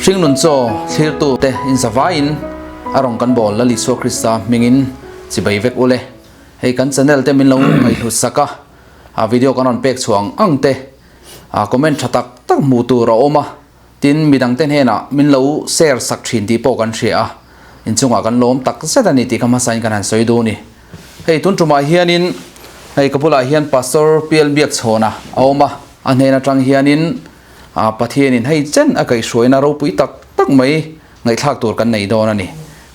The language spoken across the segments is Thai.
Sing nun cho thir tu te in savain arong kan bol lali so Krista mingin si bai vek ule hei kan channel te min lo ngai thu saka a video kan on pek chuang ang te a comment thatak tak mu tu ro oma tin midang ten hena min lo share sak thin ti po kan ria in chunga kan lom tak setani ti kama sain kan han soi do ni hei tun tuma hianin hei kapula hian pastor pl biak chhona oma anena tang hianin pathianin hei chen akai hruaina ro pui tak tak mai ngai thak tur kan nei don ani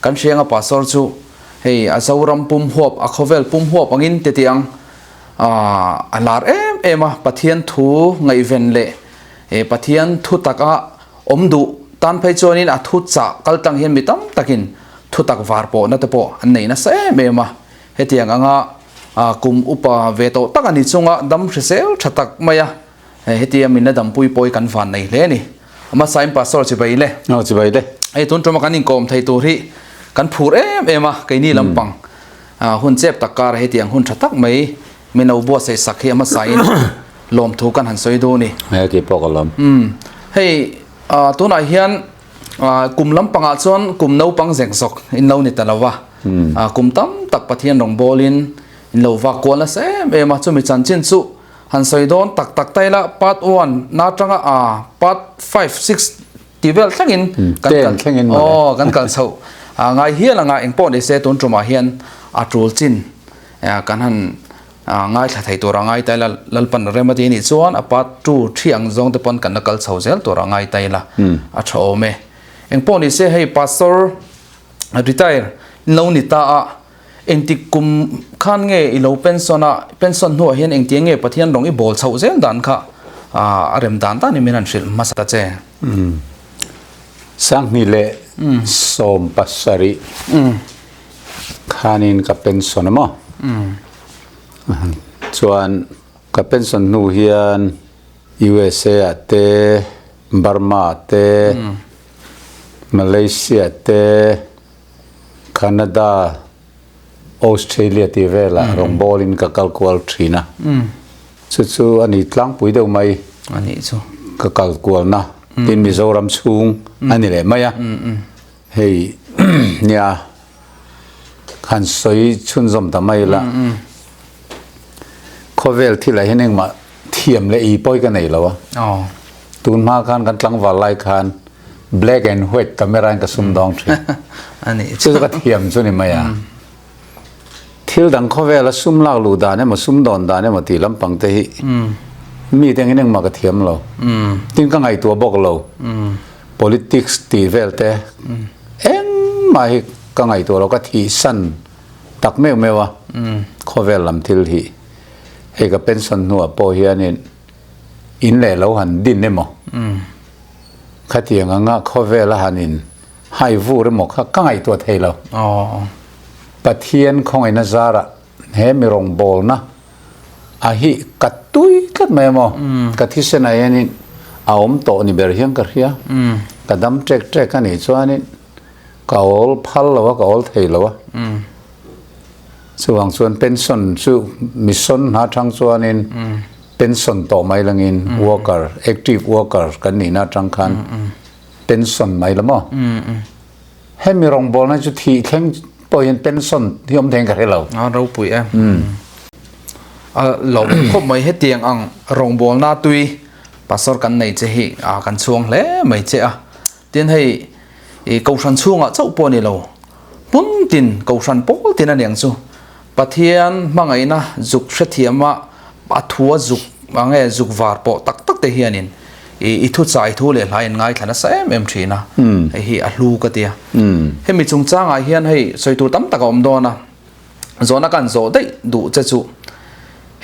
kan hrianga pastor chu hei azauram pum huap a khovel pum huap angin te tiang alar ema pathian thu ngai ven le e pathian thu taka omdu tan phai chonin a thu cha kaltang hian mi tam takin thu tak var po na te po an nei na se mema hetiang anga kum upa veto takani chunga dam hrisel thatak maya hetiam min dam pui poi kan van nei le ni ama saim pastor chi bai le chi bai le ai tun tuma kan in kom thai tu ri kan phur ema kai ni lampang hun chep takar hetiang hun thatak mai mino bo sei sakhi ama sain lom thu kan han soi do ni he ki pokolom hei tuna hian kum lampanga chon kum no pang jeng sok in lo ni talawa kum tam tak pathian rong bolin in lo wa kwala se ema chumi chan chin chu han soi don tak tak taila part 1 na tanga part 5 6 tivel thangin kan thangin kan kal chho ngai hian anga engpo de se ton truma hian atul chin kan han ngai thla thai tora ngai taila lalpan remati ni chuan a part 2 3 ang zong te pon kan nakal chho zel tora ngai taila a tho me engpo ni se hei pastor retire no ni ta engtikum khan nge ilo pension no hian engti nge pathian rong i bol chho zel dan kha arem dan ta ni minan shil masata che sang ni le som pasari khanin ka pension mo chuan ka pension nu hian USA ate Burma te Malaysia te Canada Australia ti vela rong bolin ka kalkual thina chu ani tlang pui deuh mai ani chu ka kalkual na tin Mizoram chung ani le maya hei nia khan soi chun zom ta mai la khovel thi la heneng ma thiam le i poi ka nei lawa tun ma khan kan tlang wal lai khan black and white camera ka sum dong thi ani chu ka thiam chu ni maya thil dang khovel la sum lak lu da ne ma sum don da ne ma ti lam pang te hi mi teng heneng ma ka thiam lo tin ka ngai tua bok lo politics ti vel te eng mai ka ngai tua lo ka thi san tak meu mewa khovel lam thil hi he ka pension nu po hianin in le lo han din ne mo khatianga nga khovel hanin hai vu re mo kha ka ngai tua thei lo pathian khong ina zara he mi rong bol na a hi katui kat mai mo ka thi se na yanin a om to ni ber hiang ka ria ka dam trek ka ni chuanin ka ol phal lo ka ol thei lo chuang chuan pension chu mission na thang chuanin pension to mai langin worker active worker kan ni na tang khan pension mai lamo he mi rong bol na chu thi thleng poin pension thiom theng ka helo ro pui lo khop mai he tiang ang rong bol na tui pastor kan nei che hi kan chuang hle mai che tin hei ko san chunga chau po ni lo pun tin ko san pol tin aniang chu pathian mangai na juk hrethiama athua juk mangai juk var po tak tak te hianin i thu chai thu le hlain ngai thana sem em thina hi a hlu ka tia he mi chung changa hian hei soitu tam tak om do na zona kan zo dei du che chu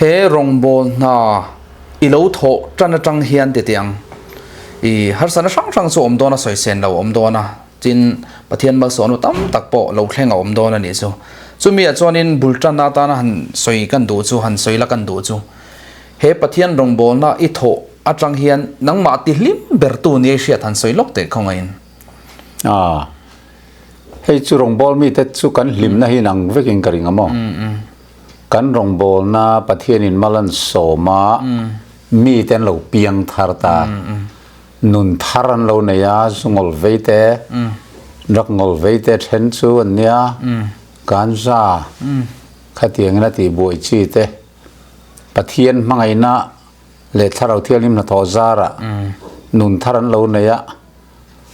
he rong bol na i lo tho tana tang hian te tiang i har sana sang sang so om do na soi sen lo om do na chin pathian ma so no tam tak po lo thleng om do na ni chu chumi a chonin bultan na ta na han soi kan du chu han soi la kan du chu he pathian rong bol na i tho atang hian nang ma ti lim bertu ni sia than soi lok te khongain hei chu rong bol mi te chu kan lim na hi nang veking karing amo kan rong bol na pathian in malan soma mi ten lo piang thar ta nun tharan lo ne ya sungol veite rak ngol veite then chu ania kanza khatiang na ti boi chi te pathian mangai na le tharau thialim na tho zara nun tharan lo ne ya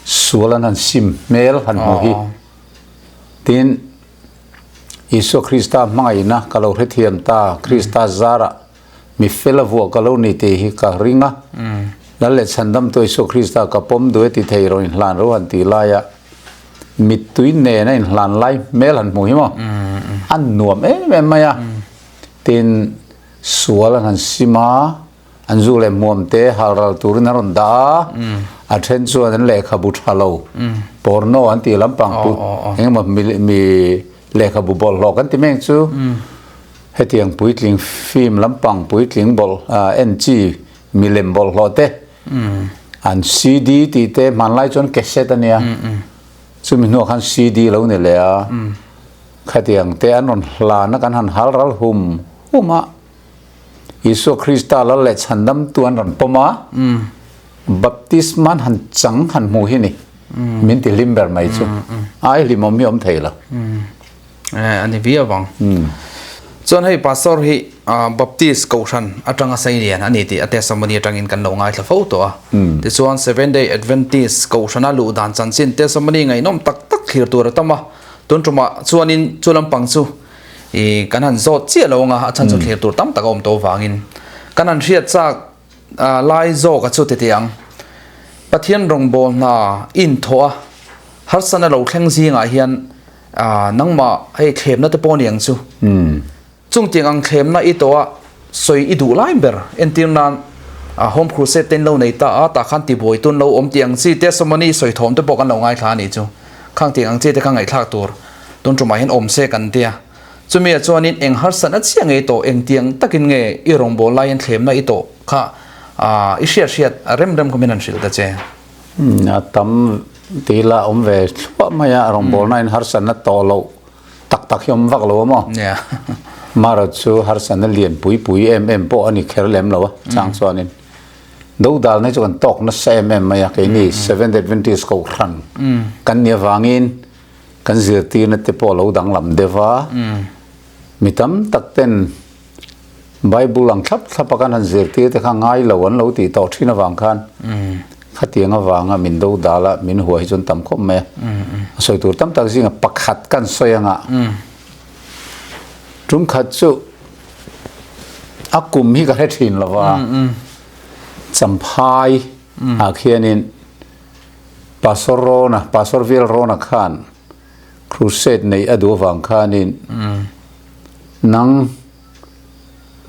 sualan han sim mel han mo hi tin Isu Krista mangai na kalau rethiam ta Krista zara mi fela vo kalau ni te hi ka ringa lalle chandam to Isu Krista ka pom do ti thei ro in hlan ro an ti la ya mit tuin ne na in hlan lai mel han mu hi mo an nuam me maya tin sual han sima an zu le mom te haral tur na ron da a then chu an le kha bu thalo porno an ti lampang pu engma mi le kha bu bol lo kan ti meng chu he tiang puitling film lampang puitling bol ng milem bol lo te an cd ti te man lai chon cassette ania chu mi no khan cd lo ne le a kha tiang te an on hla na kan han hal ral huma Isu Krista la le chandam tuan ron poma baptisman han chang han mu hi ni min ti limber mai chu ai limom mi om theila ani via wang chon hei pastor hi baptist kaushan atanga sailian ani ti ate samani atangin kan lo ngai thla photo a ti chuan 7-day adventist kaushana lu dan chanchin te samani ngai nom tak tak khir tur tama ton tuma chuanin chulam pangchu e kanan zot chia lo nga achan chu khir tur tam tak om to wangin kanan riat chak lai zo ka chu te tiang pathian rong bol na in thoa har sana lo thleng zinga hian nangma hei khlem na te poniang chu chung tiang ang khlem na i towa soi i du lai ber entir nan home crusade ten lo nei ta khan ti boi tun lo om tiang chi te somani soi thom te pokan lo ngai thla ni chu khang tiang ang che te khang ngai thak tur tun tuma hin om se kan tia chumi chuanin eng har san a chiang ei to eng tiang takin nge i rong bol lai en khlem na i to kha i shiat rem kominan shil ta che na tam tila om ve thwa maya rong bol na in har san na to lo tak yom vak lo mo yeah mara chu har san na lian pui em po ani kher lem lo chang chuanin do dal ne chuan tok na sem em maya ke ni 7 adventist ko ran kan nia wangin kan zirti na te po lo dang lam dewa mitam takten bible ang thap kan han zirti te kha ngai lo an lo ti to thina wang khan khatianga wanga min do dala min huai chon tam khom me soi tur tam tak zinga pakhat kan soyanga tum khat chu akum hi ka thin lawa champhai a khianin pastor vil rona khan crusade nei adu wang khanin nang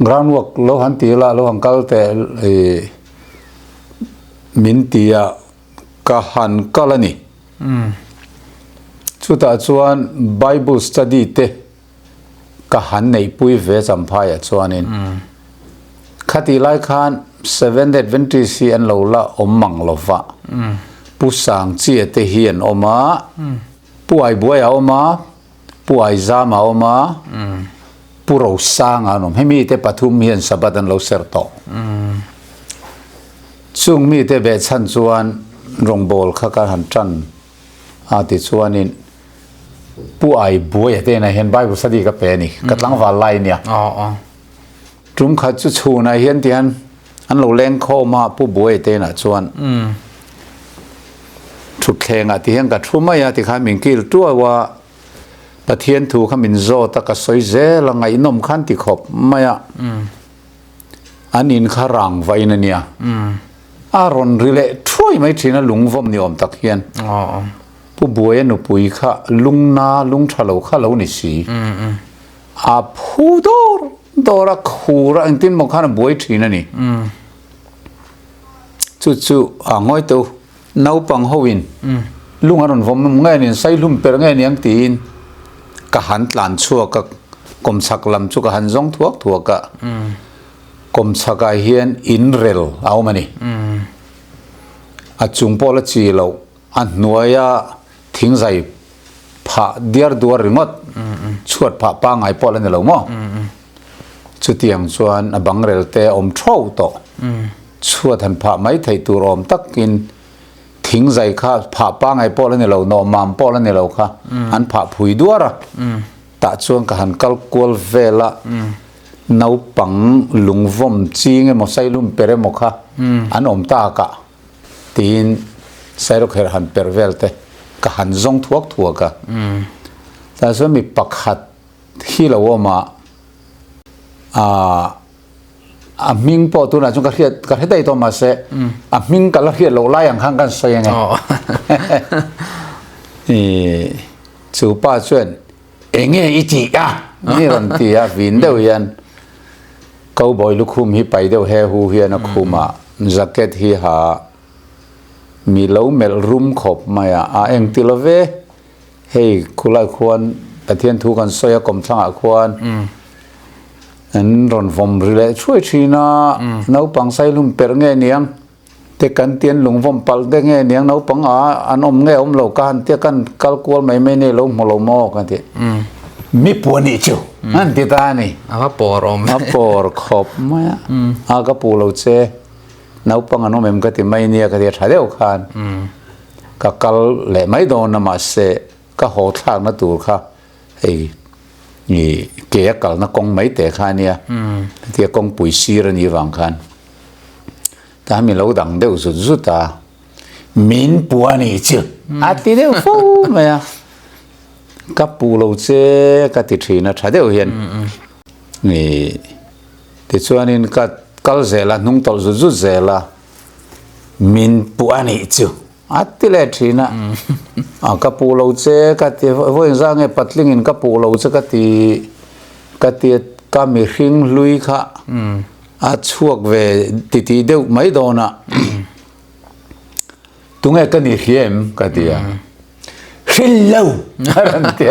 groundwork lo han ti la lo hankal te min tia ka han kalani chuta chuan bible study te ka han nei pui ve champhai a chuanin khati lai khan 7 adventist hi an lo la omang lova pusang chi te hian oma puai buaya oma puai zama oma puro sang anom hemi te pathum hian sabat an lo serto chung mi te be chan chuan rong bol kha ka han tran ti chuanin puai buaya te na hian bible study ka pe ni katlang wa lai nia tum kha chu chuna hian tian an lo leng kho ma pu buaya te na chuan thu khenga ti hian ka thuma ya ti kha min kil tua wa pathian thu kha min zo ta ka soi ze la ngai nom khan ti khop maya anin kha rang va in ania aron rile throi mai thina lungvom ni om tak hian pu buaya nu pui kha lungna lung thalo kha lo ni si a phu dora khura antin mo khan buai thina ni chu a ngoi to nau pang hoin lung aron vom ngai ni sai lum per ngai niang tin ka han tlan chua ka kom sak lam chu ka han zong thuak ka kom saka hian in rel aumani a chung pola chi lo an nuaya thing zai pha diar duar ringot chuat pha pa ngai pola ne lo mo chu tiang chuan a bang rel te om thau to ชัวทันพระไม่ไทยตัวรอมตักกินทิ้งใจข้าพระป้าไงป้อแล้วเนี่ยเรานอมามป้อแล้วเนี่ยเราค่ะอันพระผุยดัวระตาชวนกับหันกัลกวลเวละนาวปังลุงวอมจีงมอไซลุมเปรมค่ะอันอมตากะตีนไซรกเฮหันเปรเวลเตกะหันจงทวกทัวกะแต่ส่วนมีปักหัดที่เราว่ามามิงพอตัวนั้นจงกระเทียดกระเทียดได้ตัวมาเสมิงกระเทียดเราไล่อย่างข้างกันเสียไงนี่สูป้าชวนเองอีจีอ่ะนี่รันตีอ่ะวินเดียวยันเขาบอยลูกคุมฮีไปเดียวเฮฮูเฮียนักคุมอ่ะจักเก็ตฮีหามีเหลาเมลรุมขบมาอ่ะเองติลเวเฮ้คุลาควรแต่เทียนทุกันสอยกรมช่างอ่ะควรอันรอนฟอมริเลช่วยชีน่ะน้าปังไซลุมเปิดเงี้ยเนียงแต่กันเตียนหลงฟอมปัลได้เงี้ยเนียงน้าปังอันอมเงี้ยอมเหล่ากันเตียกันกัลกวลไม่เนี่ยเราหมอเราหมอกันทีมีปวนี่จูอันที่ตานี่ก็ปอรอมปอร์ขบมาก็ปูเราเจน้าปังอันอมเอ็มก็ที่ไม่เนี่ยก็ที่ชาเดียวกันก็กัลเล่ไม่โดนน้ำมาเสก็โหดทางนั่นตัวค่ะเฮ้นี่เกี่ยกับนักกงไม่แต่ข้าเนี่ยที่กงปุ๋ยซีรนี่วังคันแต่มีเราดังเดียวสุดๆตามินปัวนี่จืดที่เดียวฟูไหมอ่ะกับปูเราเจกับติดทีนะชาเดียวเห็นนี่ที่ส่วนนี้กัลเซล่ะนุ่งตอลสุดๆเซล่ะมินปัวนี่จืดที่เล็ทีนะกับปูเราเจกับที่ว่าอย่างไรปัดลิงอินกับปูเราเจกับที่ก็มีหิ้งลุยค่ะช่วงเวทีเดียวไม่โดนอ่ะตรงนี้ก็นี่เขียมกับที่หิ้งเล่าอะไรที่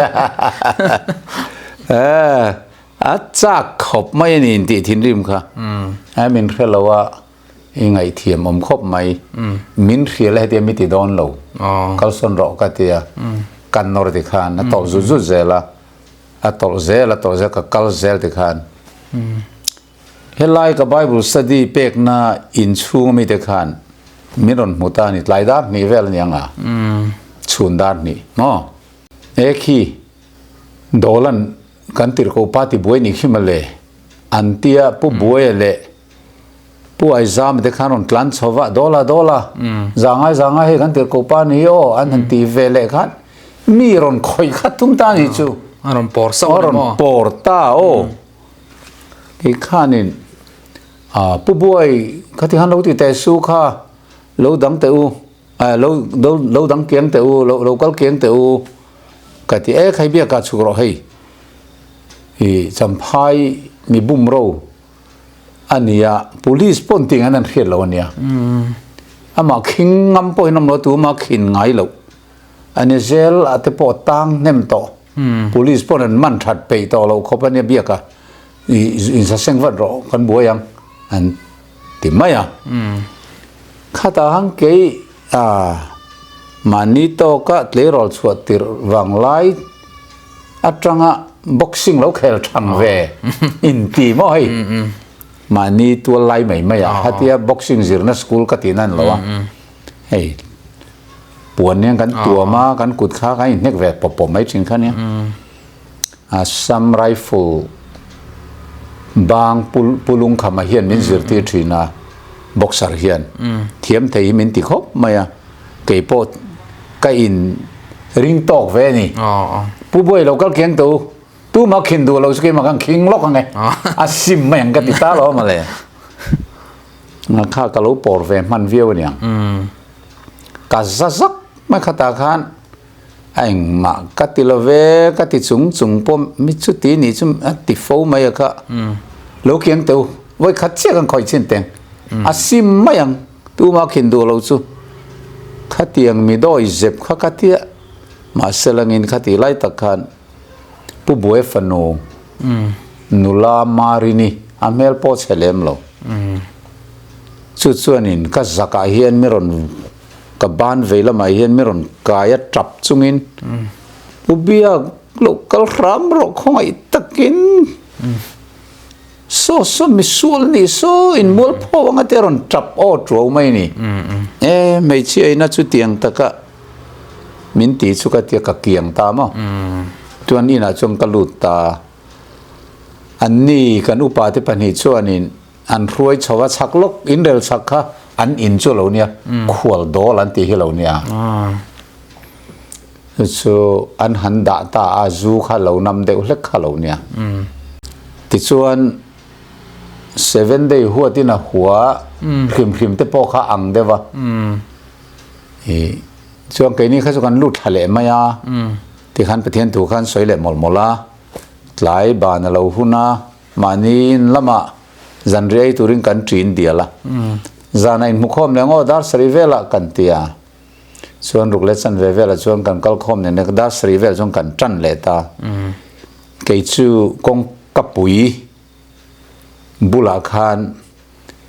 จากขบไม่นี่ที่ทิ้งริมค่ะมินเชื่อเราว่ายังไงเทียมอมคบไหมมินเขียนอะไรที่ไม่ติดโดนเราเขาสนรอกที่กันนอร์ติคานต่อจุดเซล่ะต่อเซล่ะต่อเซกับกัลเซลติคานเฮลัยกับไบเบิลสตีเป็กน่าอินชูมิติคานมิรอนมุตานิหลายด้านนี่เวลยังชุนด้านนี่เนาะคีโดลันกันติดกูปาติบวยนี่ขึ้นมาเลยอันเตียผู้บวยเลยผู้ไอ้จามเด็กขานอนกลั่นชาวะดอลลาจางไงให้กันติดกูปานี่โออันนั้นตีเวลขันมีรอนคอยขัดตุ้มตานี่จูรอนปอร์ซ่ารอนปอร์ตาโออีกข้านี่ผู้บวยขัดที่หันเราติดแต่สู้ข้าเราดังเตอูเราดังเกียงเตอูเรากัลเกียงเตอูกัดที่ใครเบียกัดสุกรอให้จำพายมีบุ้มโรอันนี้police ปนติงอันนั้นเขียนเราเนี่ยมาขิงงำปอยน้ำเราตัวมาขินไงเราอันนี้เซลอาจจะปอดตังเนมต่อpolice ปนนั้นมันถัดไปต่อเราเขาเป็นเนี่ยเบียกอินสัเซงวัดรอกันบัวยังอันติดไหมข้าตาหังเกยมานิโตก็เลรอลสวดติรวังไลอัตรังบ็อกซิ่งเราแข่งทังเวอินตีมั้ยมานี่ตัวไล่ไม่ฮัตยาบ็อกซิ่งซิร์นัสคูลก็ตีนั่นหรอวะเฮ้ยปวนเนี่ยกันตัวมากันกุดขากันเน็กเวทปอไม่จริงคันเนี่ยซัมไรฟิลบางปุลุงขมาเฮียนมินซิร์ตีทรีนาบ็อกซ์เฮียนเทียมเทยมินติคบไม่อะเกี่ยปอดก็อินริงตอกเวนี่ผู้บ่อยเราก็เกียงตู้มาขินดูเราสกิมากันขิงล็อกไงซิมแม่งก็ติดตาเรามาเลยข้าก็รู้ปอร์เวมันวิวเนี่ยกาซักไม่ขัดตาขันไอ้มากัติลเวกัติจุงปมมิชุตีนี่จุติโฟไม่ก็เราเกียงตัวไว้ขัดเชี่ยกันคอยเช่นเต็งซิมแม่งตู้มาขินดูเราสู้ขัดเตียงมีดอยเจ็บขัดเตียมาเสลังอินขัดตีไล่ตะขันผู้บวยฟโนนุลามารินีอเมลโพสเฮเลมโลสุดส่วนนี้ก็สักเฮียนมิรอนกับบ้านเวลามาเฮียนมิรอนกายจับจุงินผู้เบียลูกกระรำรกห้อยตะกิน so mi sul ni so in mul pho anga teron trap o tro mai ni mai chi ai na chu tiang taka min ti chu ka tia ka kiang ta mo tuan ina chung ka lut ta an ni kan upa te pani chuanin an ruai chawa chaklok in rel chakha an in chu lo nia khwal dol an ti hi lo nia so an han da ta a zu kha lo nam de hlek kha lo nia ti chuan 7 day huwa tina huwa khim te po kha ang dewa chuan ke ni kha chu kan lut thale maya ti khan pathian tu khan soile molmola tlai ba na lo huna manin lama zanrei turin kan trin diala zana in mukhom lengo dar sarivela kan tia chuan rukle chan vevela chuan kan kal khom ne nek dar sarivel chuan kan tran le ta ke chu kong kapui bula khan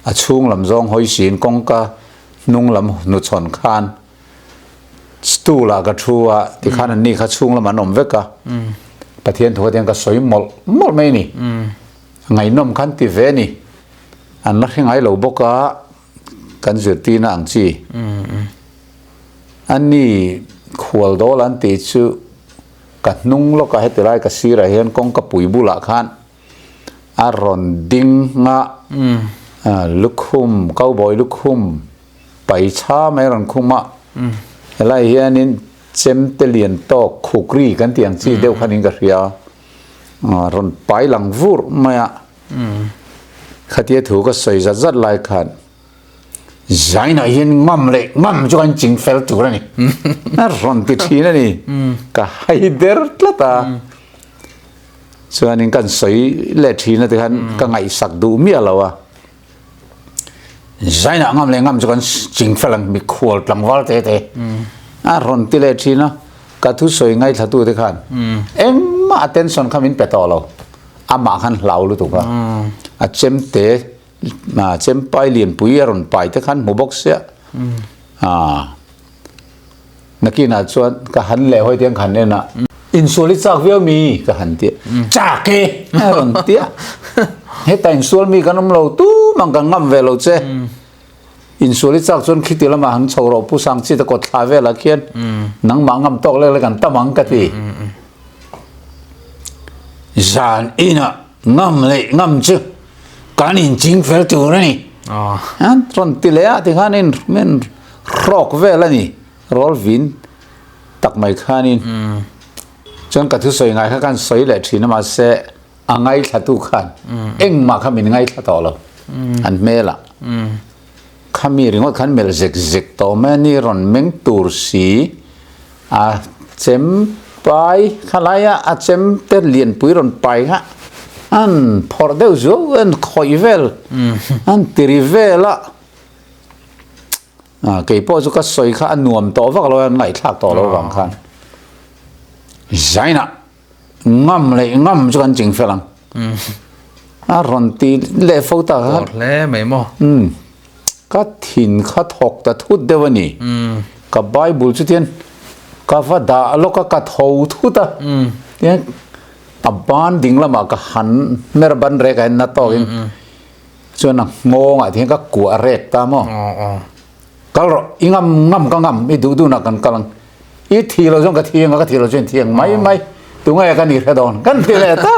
a chung lam zong hoi sin kong ka nung lam nu chon khan stula ka thua ti khan an ni kha chung lam anom veka pathian thu tiang ka soi mol mai ni ngai nom khan ti ve ni an la hringai lo boka kan zirti na ang chi an ni khwal dol an ti chu ka nung lo ka hetilai ka sira hian kong ka pui bula khan a ron ding nga lukhum cowboy lukhum pai cha mai ron khuma helai hianin chem te lian to khukri kan tiang chi deuh khanin ka ria ron pai lang vur maya khatia thu ka soi zat lai khan zaina hian ngam chu kan ching fel tu ra ni na ron ti thina ni ka haider tlata chuanin kan soi le thina te khan ka ngai sak du mi alawa zaina ngam chu kan ching felang mi khol tlangwal te a ron ti le thina ka thu soi ngai thatu te khan engma attention khamin petolo ama khan lau lu tu ka a chem te ma chem pai lian pui ron pai te khan mu box ya nakina chuan ka han le hoi tiang khan ne na insuli chak veo mi ka han ti chake ron tia he ta insul mi kanom lo tu mang ka ngam ve lo che insuli chak chon khiti lama han chhoro pu sang chi ta ko thla ve la khian nang ma ngam tok le kan tamang ka ti zan ina ngam chu kan in ching fel tu ra ni an tron ti le a ti khanin men rock ve la ni rol vin tak mai khanin chon ka thu soi ngai kha kan soi le thina ma se angai thatu khan eng ma khamin ngai tha to lo an mela khami ringot khan mel zek to mani ron meng tur si a chem pai khalaya a chem te lian pui ron pai ha an phor deu zo an khoi vel an tirivela ke po chu ka soi kha anuam to vak lo ngai thak to lo wang khan zaina ngam chu kan ching felang a ron ti le fo ta ha le mai mo ka thin kha thok ta thut dewani ka bible chu tian ka va da aloka ka tho thu ta tian aban dinglama ka han mer ban re ka na to in chuan ngong a thian ka ku a rek ta mo kalro ingam ka ngam i du na kan kalang i thi lo jong ka thi lo chen thiang mai tu ngai ka ni redon kan thi le ta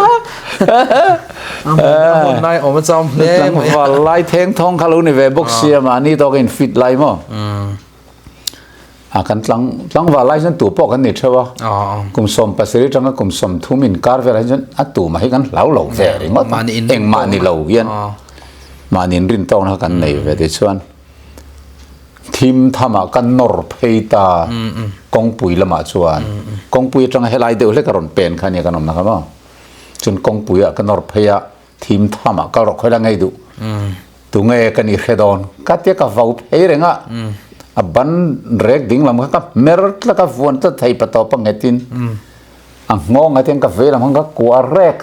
hôm nay ông trong le và lai theng thong khalu ni ve box sia ma ni to in fit lai mo kan tlang wa lai jan tu po kan ni thewa kum som pasiri tanga kum som thumin kar ve lai jan atu ma hi kan lau lo ve ri ngot eng ma ni lo yan ma nin rin tong ha kan nei ve de chuan thim thama kan nor pheita kong pui lama chuan kong pui tanga helai deu le karon pen khania kanom na kama chun kong pui a kan nor pheya thim thama ka ro khola ngai du tu nge kan i hedon ka te ka vau phei renga a ban rek ding lam ka mer tla ka vuan ta thai pa to pa ngetin ang ngong ateng ka ve lam ka kwa rek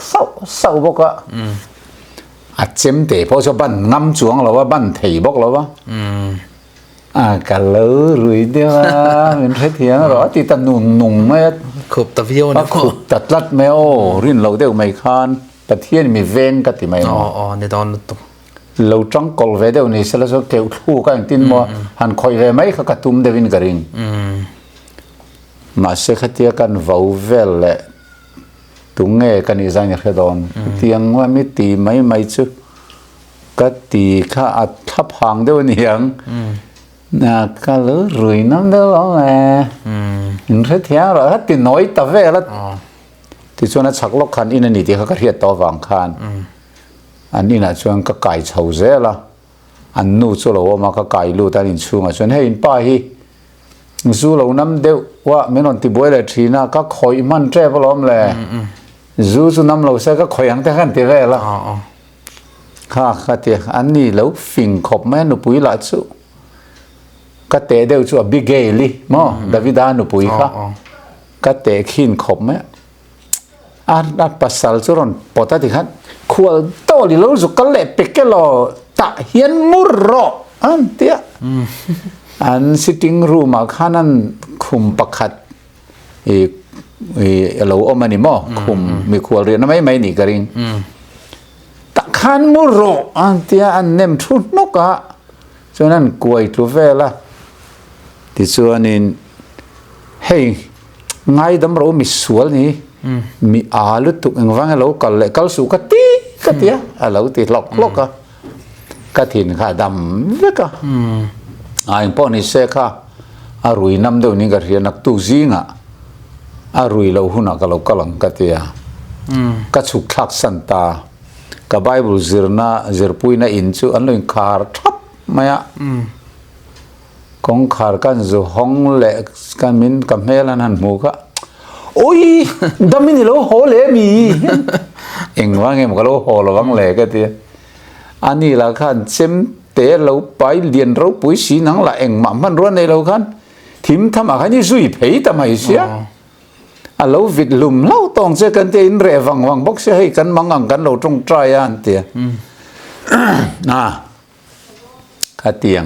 sau boka a chem te po so ban ngam chuang lo wa ban thei bok lo wa cả lỡ rồi đi mà mình thấy thiệt rõ thì ta nung nung mấy khục tập video nó khục tật lát mấy ô riêng lâu đều mày khan กะเทียนมีเวนกะติไม่ อ๋ ม อ อ อ๋อในตอนตุ เราจังกอลเวเดวนี่สละสเกลทูกันตินมอหันคอยเวไม่ขกะตุมเดวินกะริงมาเสกเตียกันวาวเวลเลตุงเงกันอีจังเฮดอนเตียงว่ามิตีไม่จุกะตีข้าอัดทับหางเดวนี่ยังน่ะก็เลยรวยน้ำเดวแหละอินเทเทียร์ละติน้อยตะเวละที่ส่วนนั้นชักลกขันอินนี่ที่เขาก็เรียกตัววางขันอันนี้นะส่วนก็ไก่เฉาเสียละอันนู้นส่วนเราว่ามาก็ไก่ลูแต่อินช่วงส่วนให้อินป้าฮีส่วนเราน้ำเดียวว่าไม่นอนที่บัวเลยทีน่ะก็คอยมันเจ็บล้อมเลยส่วนน้ำเราเสียก็คอยยังแต่กันที่เวละค่ะเตียอันนี้เราฟิงขบแม่นุปุยละสู้ก็เตะเดียวชัวบิเกลี่มั้งดาวิดานุปุยค่ะก็เตะขินขบแม่อัดภาษาสุรนปอตติขันขวดโตลิโลสุกัลเล่เป็กเกลอตะเฮียนมุรโรอันเตียอัน sitting room มาขันนั้นคุมประคัดเราอมันนี่มั้งคุมมีขวดเรียนไม่หนีกระริงตะขันมุรโรอันเตียอันเนมทุนนกะส่วนนั้นกวยทุเวละที่ส่วนนี้เฮ้ยไงดำเรามีสวนนี่มีอาลุตุกเองฟังเราก็เลยก็สุกตีก็เตียเราติดหลอกลกก็ถิ่นข้าดำเล็กอ่างป้อนี่เสกข้าอารุยน้ำเดี๋ยวนี้ก็เรียนนักตุจิงอารุยเราหุ่นก็เราก็หลังก็เตียก็สุขทักสันตาก็ไบเบิลเจอร์น่าเจอร์ปุยน่าอินซูอันเลยขาร์ทับมาอ่ะกงขาร์กันจะห้องเล็กกันมินกับเมลันหันหมูก็โอ้ยดำมินี่เราโหเล่มีเอ็งว่าไงมันก็เราโหเราวังเล่ก็เตียอันนี้ละคันเซมเตะเราไปเรียนเราปุ้ยสีนังละเอ็งมันร้อนในเราคันทิมทำอะไรนี่สุยเพย์ทำไมเสียเราวิดลุมเราต้องเจอกันเตียนเรวังบอกเสียให้กันมังกันเราตรงใจอันเตียข้าเตียง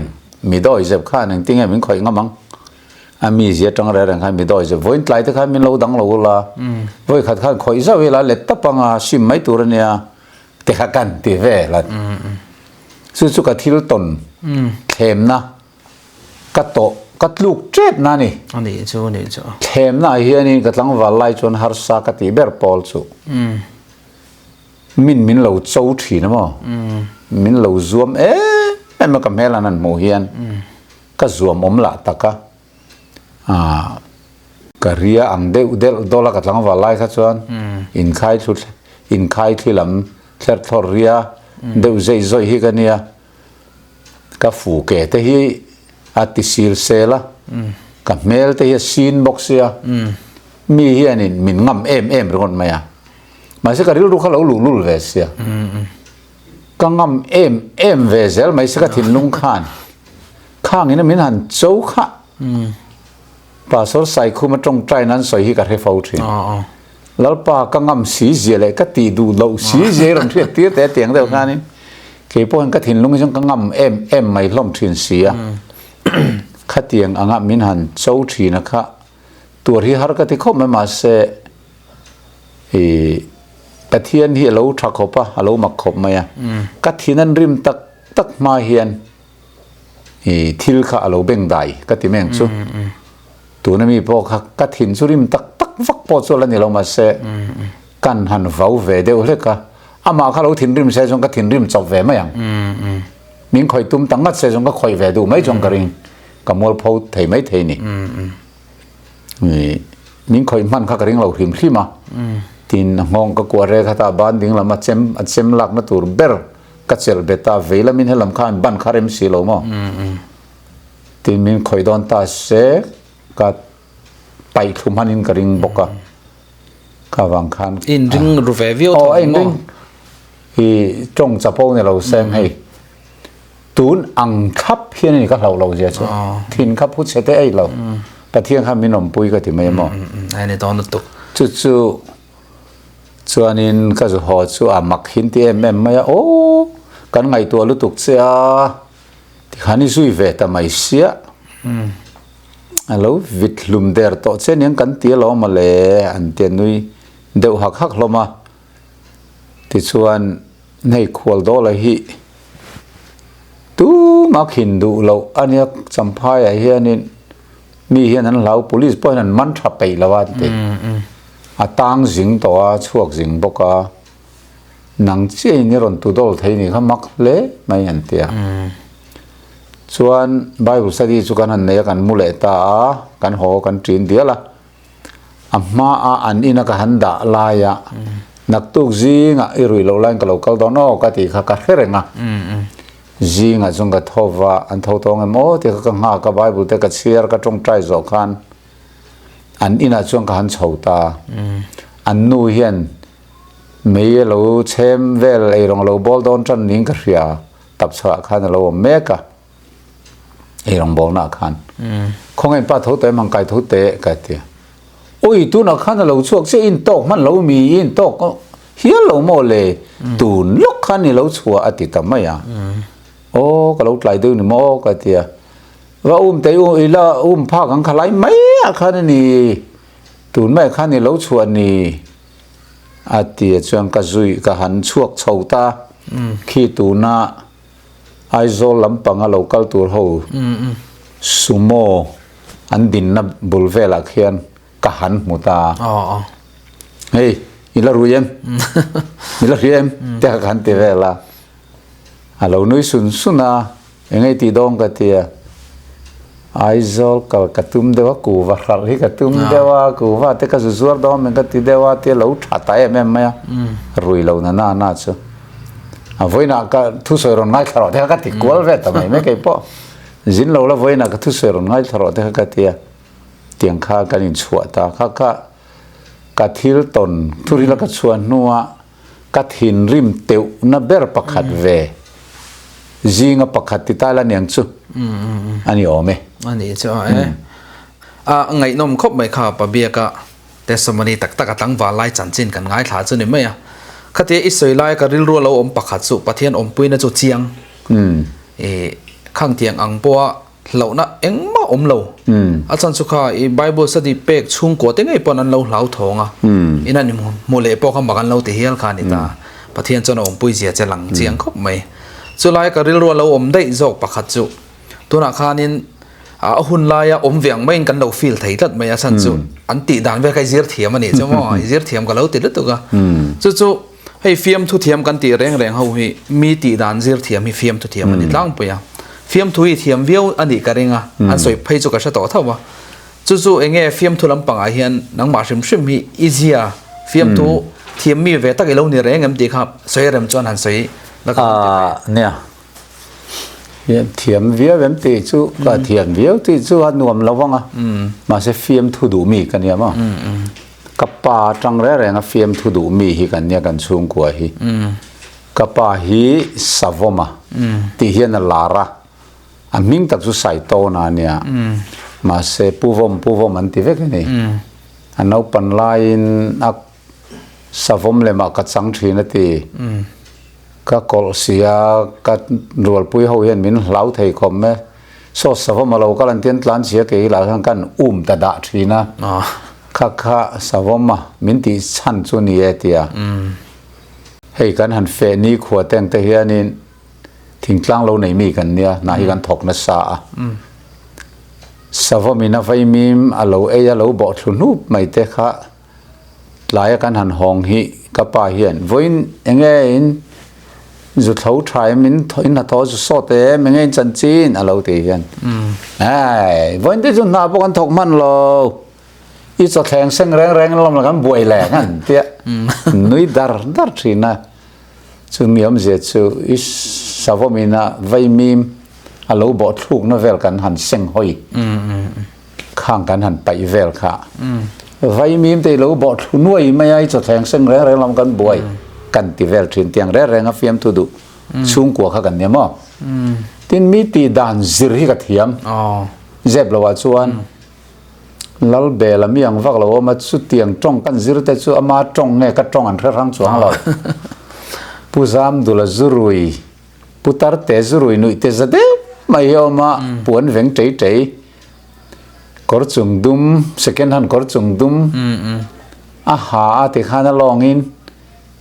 มีดอยเจ็บข้าหนึ่งติ้งให้มันคอยงมังมีเสียจังอะไรกันมีดอยจะวันไล่ที่ข้ามีเราดังเราละวันขัดข้าคอยจะเวลาเล็ดตับปังชิมไม่ตัวเนี่ยเตะกันตีเวละสุกทิลตนเทมนะกัดโตกัดลูกเจ็บนะนี่อันนี้จู่เทมนะเฮียนี่กัดลังวันไล่จนฮาร์สากัดตีเบอร์ปอลสูมินเราโจ้ทีนะมั้งมินเราซวมไม่มากับเมลันนั่นโมเฮียนก็ซวมละตะกะก็เรียอังเดดอลกัดลังวันไล่ข้าชวนอินไข่ที่ลำเชิดทอเรียเดี๋ยวใจฮิกันเนี่ยก็ฟูเกตที่อาติซิลเซล่ะกับเมลที่ซีนบ็อกเซียมีเฮียนี่มินงำเอ็มเป็นคนไหมอ่ะมาสักการิลูกเขาเราลุเวสเซียก็งำเอ็มเวสเซลไม่สักทินลุงข้างนี้นะมินหันโจ้ข้าป่าสดใส่คุมาตรงใจนั้นใส่ฮิกันให้ฟูทินแล้วป้าก็งำสีเจเลยก็ตีดูเราสีเจรำเทียบแต่เตียงเดียวกันนี่เกี่ยวกับก็ถิ่นลุงช่างก็งำเอ็มไม่ล้มถิ่นเสียข้าเตียงอ่างมินหันเจ้าทีนะคะตัวที่ฮาร์ก็ที่เขาไม่มาเสกระเทียนที่เราทักเขาปะเราหมักขบไหมอ่ะกระเทียนนั้นริมตักมาเฮียนทิลข้าเราเบ่งได้กระติแมงซุตัวนั้นมีพวกกระถินสุริมตักฟักปอดส่วนนี้เรามาเสกันหันเฝ้าเวเดียวเลยก็อามาข้าเราถิ่นริมเสจงก็ถิ่นริมจับเวไม่ยังมิ่งคอยตุ้มตั้งงัดเสจงก็คอยเวดูไม่จงกระริงกับมอลพาวเทไม่เทนี่มิ่งคอยมันข้ากระริงเราถิ่นที่มาทินห้องก็กลัวเรื่องข้าตาบ้านดิ้งเรามาเซมลักนัตัวเบอร์กัดเซลเบต้าเวลามิ่งให้ลำคาญบ้านคาริมสีเรามั้งทินมิ่งคอยโดนตาเสกัดไปทุมันอินกริงบกะข้าวางคันอินริงรูเววิโออินริงจงจะพงเนี่ยเราแซงให้ตูนอังคับเพียนี่ก็เราเจ้าทินคับพูดเสด็จเราแต่เที่ยงข้ามีนมปุยก็ที่ไม่มองไอ้ในตอนนั้นตุกจู่ส่วนนี้ก็จะหอจู่มักหินที่ไม่โอ้กันไงตัวลุตุกเสียที่ขันนี่สุยเวทไม่เสียเราวิดลุมเดอร์โตเช่นยังกันเตี้ยล้อมาเลยอันเตียนุยเดี๋ยวหักล้อมาที่ ที่ชวนให้ควรโดเลยฮิตู้มาขินดูเราอันนี้สัมภาษณ์ไอ้เฮียนี่มีเฮียนั้นเรา police ป้อยนั้นมันทับไปแล้วว่าเด็กตั้งสิงตัวช่วงสิงบอกว่าหนังเจ้านี่รอนตุดอลไทยนี่เขามักเละไม่ยันเตียส่วนไบเบิลสตีสุกันหันเนี่ยกันมุเลตากันหอกันจีนเดียละอามาอันอินักหันดาลายะนักตุกจีงะอิรุยโลลันกับโลกัลดอนอกติขากระเฮรงะจีงะจงกะทว่าอันทอตองเอโมที่เขาหากับไบเบิลที่กะเชียร์กะจงใจจอกันอันอินักจงกะหันชาวตาอันนูเฮียนไม่เราเชมเวลไอรองเราบอลดอนจันนิงกะเรียตับสระขันเราเมกะไอรองบอลนักขันคงไอป้าทุเตมังไกทุเตกันเตียโอ้ยตัวนักขันเราช่วงเสียอินโตมันเรามีอินโตก็เฮียเราโมเลตูนลุกขันนี่เราชัวอติตามไม่อะโอ้ก็เราไหลดูนี่โมกันเตียว่าเตอีละพากันขลายไม่อะขันนี่ตูนไม่ขันนี่เราชัวนี่อาทิตย์จวนกจุยกหันช่วงชาวตาขีตูน่าไอโซลำปังเราคัลตัวเขาสุโมอันดินนับบุลเวลักเฮียนกหันมุตาเฮ้ยอิลารุยมอิลารุยมเจ้าขันเทเวลาเราหนุ่ยสุนายังไงตีดองกันเตียไอโซลกัตุมเดวกูวารัลฮิกัตุมเดวกูวาเตกัสุวร์ดอมมันกัติเดวเตียเราชัดตายแม่ไม่รุยเราน่าเชื่อวันนั้นก็ทุสรนง่ายตลอดที่เขาติดกวลเวททำไมไม่เก็บปะจินเราละวันนั้นก็ทุสรนง่ายตลอดที่เขาเตียงข้ากันอินชัวตาข้ากัดทิลตนทุริละกัดชวนนัวกัดหินริมเตียวนับเบอร์ปักขัดเวจิงปักขัดติดตายละเนี่ยจู่อันนี้โอเมอันนี้จ้ะไงนมคบไม่ข้าปะเบียกะแต่สมัยนี้ตักตั้งวาไลจันจินกันง่ายถาจุนี่ไม่อะคดีอิสราเอลก็ริลรัวเราปักขัดสุปะเทียนปุยน่ะจุเจียงข้างเตียงอังปัวเราน่ะเอ็งมาเราอาจารย์สุขาไบเบิลสติเป็กชุ่งกัวเต็งไอ้ปนันเราเหลาทองอ่ะอินั่นนี่โมเลปอคำบักันเราตีเฮียลคานิตาปะเทียนจนปุยเสียจะหลังเจียงคบไม่สุดท้ายก็ริลรัวเราได้จอกปักขัดสุตัวนักขานินหุ่นลายเวียงไม่กันเราฟีลไทยตัดไม่อาจารย์สุอันติดานเวกไอเสียเทียมมันนี่ใช่ไหมเสียเทียมกับเราติดแล้วตัวก็จู่ให้ฟิล์มทุเทียมกันตีแรงเขาให้มีตีดานเสียเทียมมีฟิล์มทุเทียมมันนี่ล่างไปอ่ะฟิล์มทุยเทียมวิวอันนี้กันเองอ่ะอันสวยเพย์จุกระชัดต่อเท่าว่าจู่เองไงฟิล์มทุลำปังอาเฮียนนังมาชิมมีอีเซียฟิล์มทุเทียมมีเวตักเราเนี่ยแรงกันตีครับสวยเริ่มจวนหันสวยแล้วก็เนี่ยเทียมเวียเว็มตีจู่ก็เทียมเวียตีจู่อันนวมระวังอ่ะมาเสฟิล์มทุดูมีกันเนี่ยมั้งกับป่าจังแรงๆฟิล์มทุดูมีฮิกันเนี่ยกันชุ่งกัวฮิกับป่าฮิสาวมาที่เฮียนลาระอันมิ่งตักสุใส่โตนาเนี่ยมาเสปูวมอันที่เวกนี่อันเอาปันไลน์อักสาวมเลยมากัดสังทีนาทีก็กอลเสียก็รัวปุยเขาเห็นมินเหลาไทยคอมไหมโซสาวมาเราก็ลันเทียนล้านเสียเกี่ยหลายครั้งกันตะดาทีนะข้าสาวมามินตีชันจุนีเอติยาให้กันหันเฟนี่ขวดแต่งแต่เฮียนี่ทิ้งกลางเราไหนมีกันเนี่ยนาฮิกันถกนัสสาสาวมีนาไฟมีมเราเราบอกทุนุบไม่เตะค่ะหลายกันหันห้องฮิกับป่าเฮียนวันยังไงจุดเขาทายมินถอยนัดท้อจุดโซเตะมันไงจันจีนเราตีเฮียนวันที่จุดหน้าพวกกันถกมันเราอีจะแข่งเส้นแรงๆลำละกันบวยแหลกนั่นเตี้ยนุ้ยดาร์ทีน่ะจึงมีอมเสียจูอีสาวมีน่ะไว้มีเราบอกทุกนั่นเวลกันหันเส้นหอยข้างกันหันไปเวลค่ะไว้มีแต่เราบอกทุกนุ่ยไม่ไอ้จะแข่งเส้นแรงๆลำกันบวยกันที่เวลทีนเตียงแรงๆฟิล์มทุดุชุ่งกัวข้ากันเนี่ยมั้งที่มีตีดานซิริกับเทียมเจ็บเราว่าชวนลัลเบลมีอย่างฟักเราว่ามาสุดเตียงจ้องกันซิรแต่ชัวมาจ้องเนี่ยก็จ้องอันครั้งสองเราผู้สามดูแลจุรุยผู้ตาร์เตจุรุยนุ่ยเตจเดไม่ยอมมาปวนเวงใจกอดจุงดุม second hand กอดจุงดุมอาหาที่ข้าน่ะลองอิน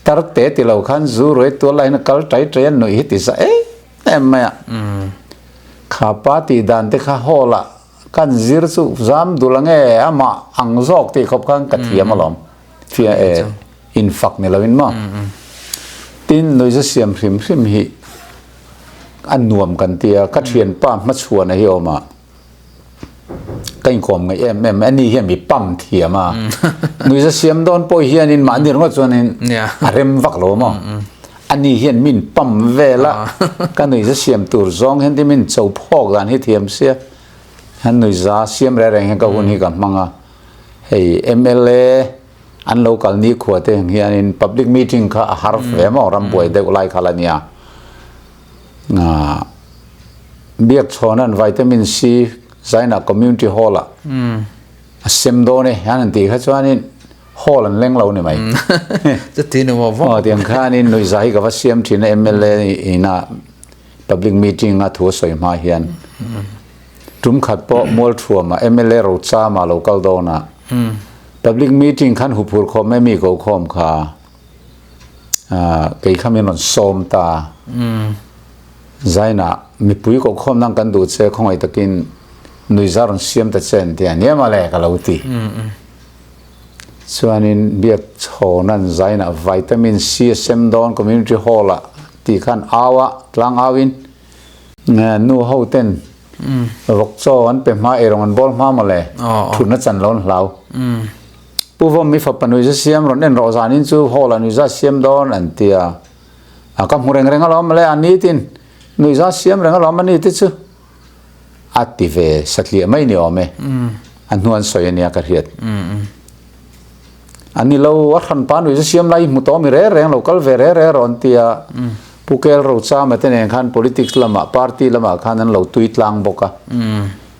ตรเตติเราขันจูรวยตัวไรนักลใจใจหน่อยฮิติสะเอ็มไม่ข้าปาติดันที่ข้าฮอละกันจิรสุจามดูลังอามาอังจอกที่ขบกันกัดเทียมมาล้อมเฟียอินฟักนี่เราอินมาตินโดยจะเสียมพริมฮีอันนวมกันเตียกัดเทียนป้ามาชวนให้ออกมากันข่มไงอันนี้เฮียมีปั๊มเทียมาโดยจะเสียมโดนปอยเฮียนินมาอันนี้เราชวนนินเริ่มวักโลมาอันนี้เห็นมินปั๊มเวละกันหนุ่ยจะเสียมตัวซองเห็นที่มินเจ้าพอกกันให้เทียมเสียฮันหนุ่ยจะเสียมแรงๆให้กับคนนี้กันมังอ่ะเฮ้ย MLA อัน local นี้ขวดเองเฮียนิน public meeting ค่ะฮาร์ฟเวมอรำป่วยเด็กไล่ขลันเนี่ยเบียกชอนันวิตามินซีใส่หน้า community hall อ่ะเสียมโดนเนี่ยฮันตีเขาชวนนี่ฮอลันเล่งเราเนี่ยไหมจะทีนึงว่าอ๋อเดี๋ยวข้านี่หน่วยใจกับว่าเสียมที่ใน MLA อีน่ะ public meeting น่ะทัวร์สวยมาเฮียนจุ่มขัดปอมอลทัวร์มา MLA เราจ้ามา local โดน่ะpublic meeting ขั้นหุบหัวคอไม่มีกูคอมค่ะเกี่ยขมิ้นมันส้มตาใจน่ะมีปุ๋ยกูคอมนั่งกันดูเจ้าของไอ้ตะกินหน่วยจารย์เสียมตะเซนที่อันนี้มาเลยกับเราตีส่วนนี้เบียดโชนั่นใจน่ะวิตามินซีเซมดอนคอมมูนิตี้ฮอลล์ที่ขันอาวะกลางอาวินนู่เฮาเต้นรกโซอันเป็นมาเอรมันบอลมาเลยทุนนัดจันล้นเราผู้ว่ามีฝักปนุยจะเสียมรถเน้นรอจานินจูฮอลล์นุยจะเสียมดอนอันเตียกับหูเร่งก็ล้อมมาเลยอันนี้ทินนุยจะเสียมเร่งก็ล้อมมันนี่ทิจูอัตติเวสักเลียไม่เหนียวไหมอันนวลสวยเนี่ยกระเทียดอันนี้เราวัดขันปานุยจะเสียมไล่มุตอมีเร่งเราก็เวเร่รอนเตียผู้เกลเราจ้ามาแต่เนี่ยขัน politics ละมา party ละมาขันนั้นเราตุยตลังบกะ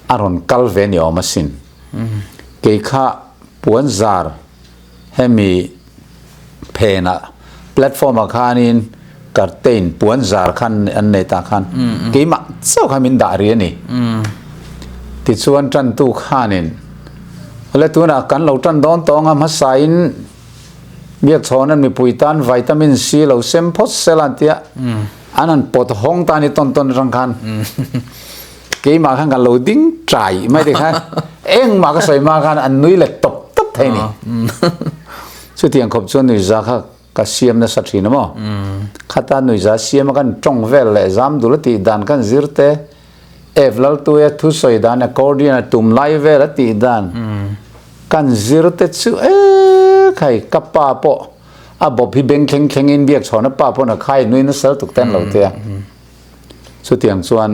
อารอนกัลเวเนียมาสินเกี่ยข้าปวนซาร์ให้มีเพนะแพลตฟอร์มอาคานินกัดเต้นปวนซาร์ขันอันในตาขันเกี่ยมาเจ้าขามินดารีนี่ติดส่วนจันตุขานินแล้วตัวนักกันเราจันดอนตองมาใส่เบียกชอนั้นมีปุ๋ยตานวิตามินซีเราเซมพอสเซลันเตียอันนั้นปวดห้องตานี่ต้นรังคันกี่มาขันกันเราดิ้งใจไม่ได้ค่ะเอ็งมาก็ใส่มาขันอันนุ้ยเล็กตบไทยนี่สุดที่ยังขบชวนนุ้ยจะค่ะก็เสียมนะสัตว์นะมั้งขัดตานุ้ยจะเสียมกันจงเวลเลยจำดูแลตีดานกันซิร์เตเอฟลัลตัวทุสอยดานคอร์ดีนตุ่มไล่เวลตีดานกันซิร์เตซูใครกับป้าปอบอกพี่เบงเข่งอินเบียกชอนป้าปอนะใครนุ้ยนั่นเสือตุกเต้นเราเตียสุดที่ยังส่วน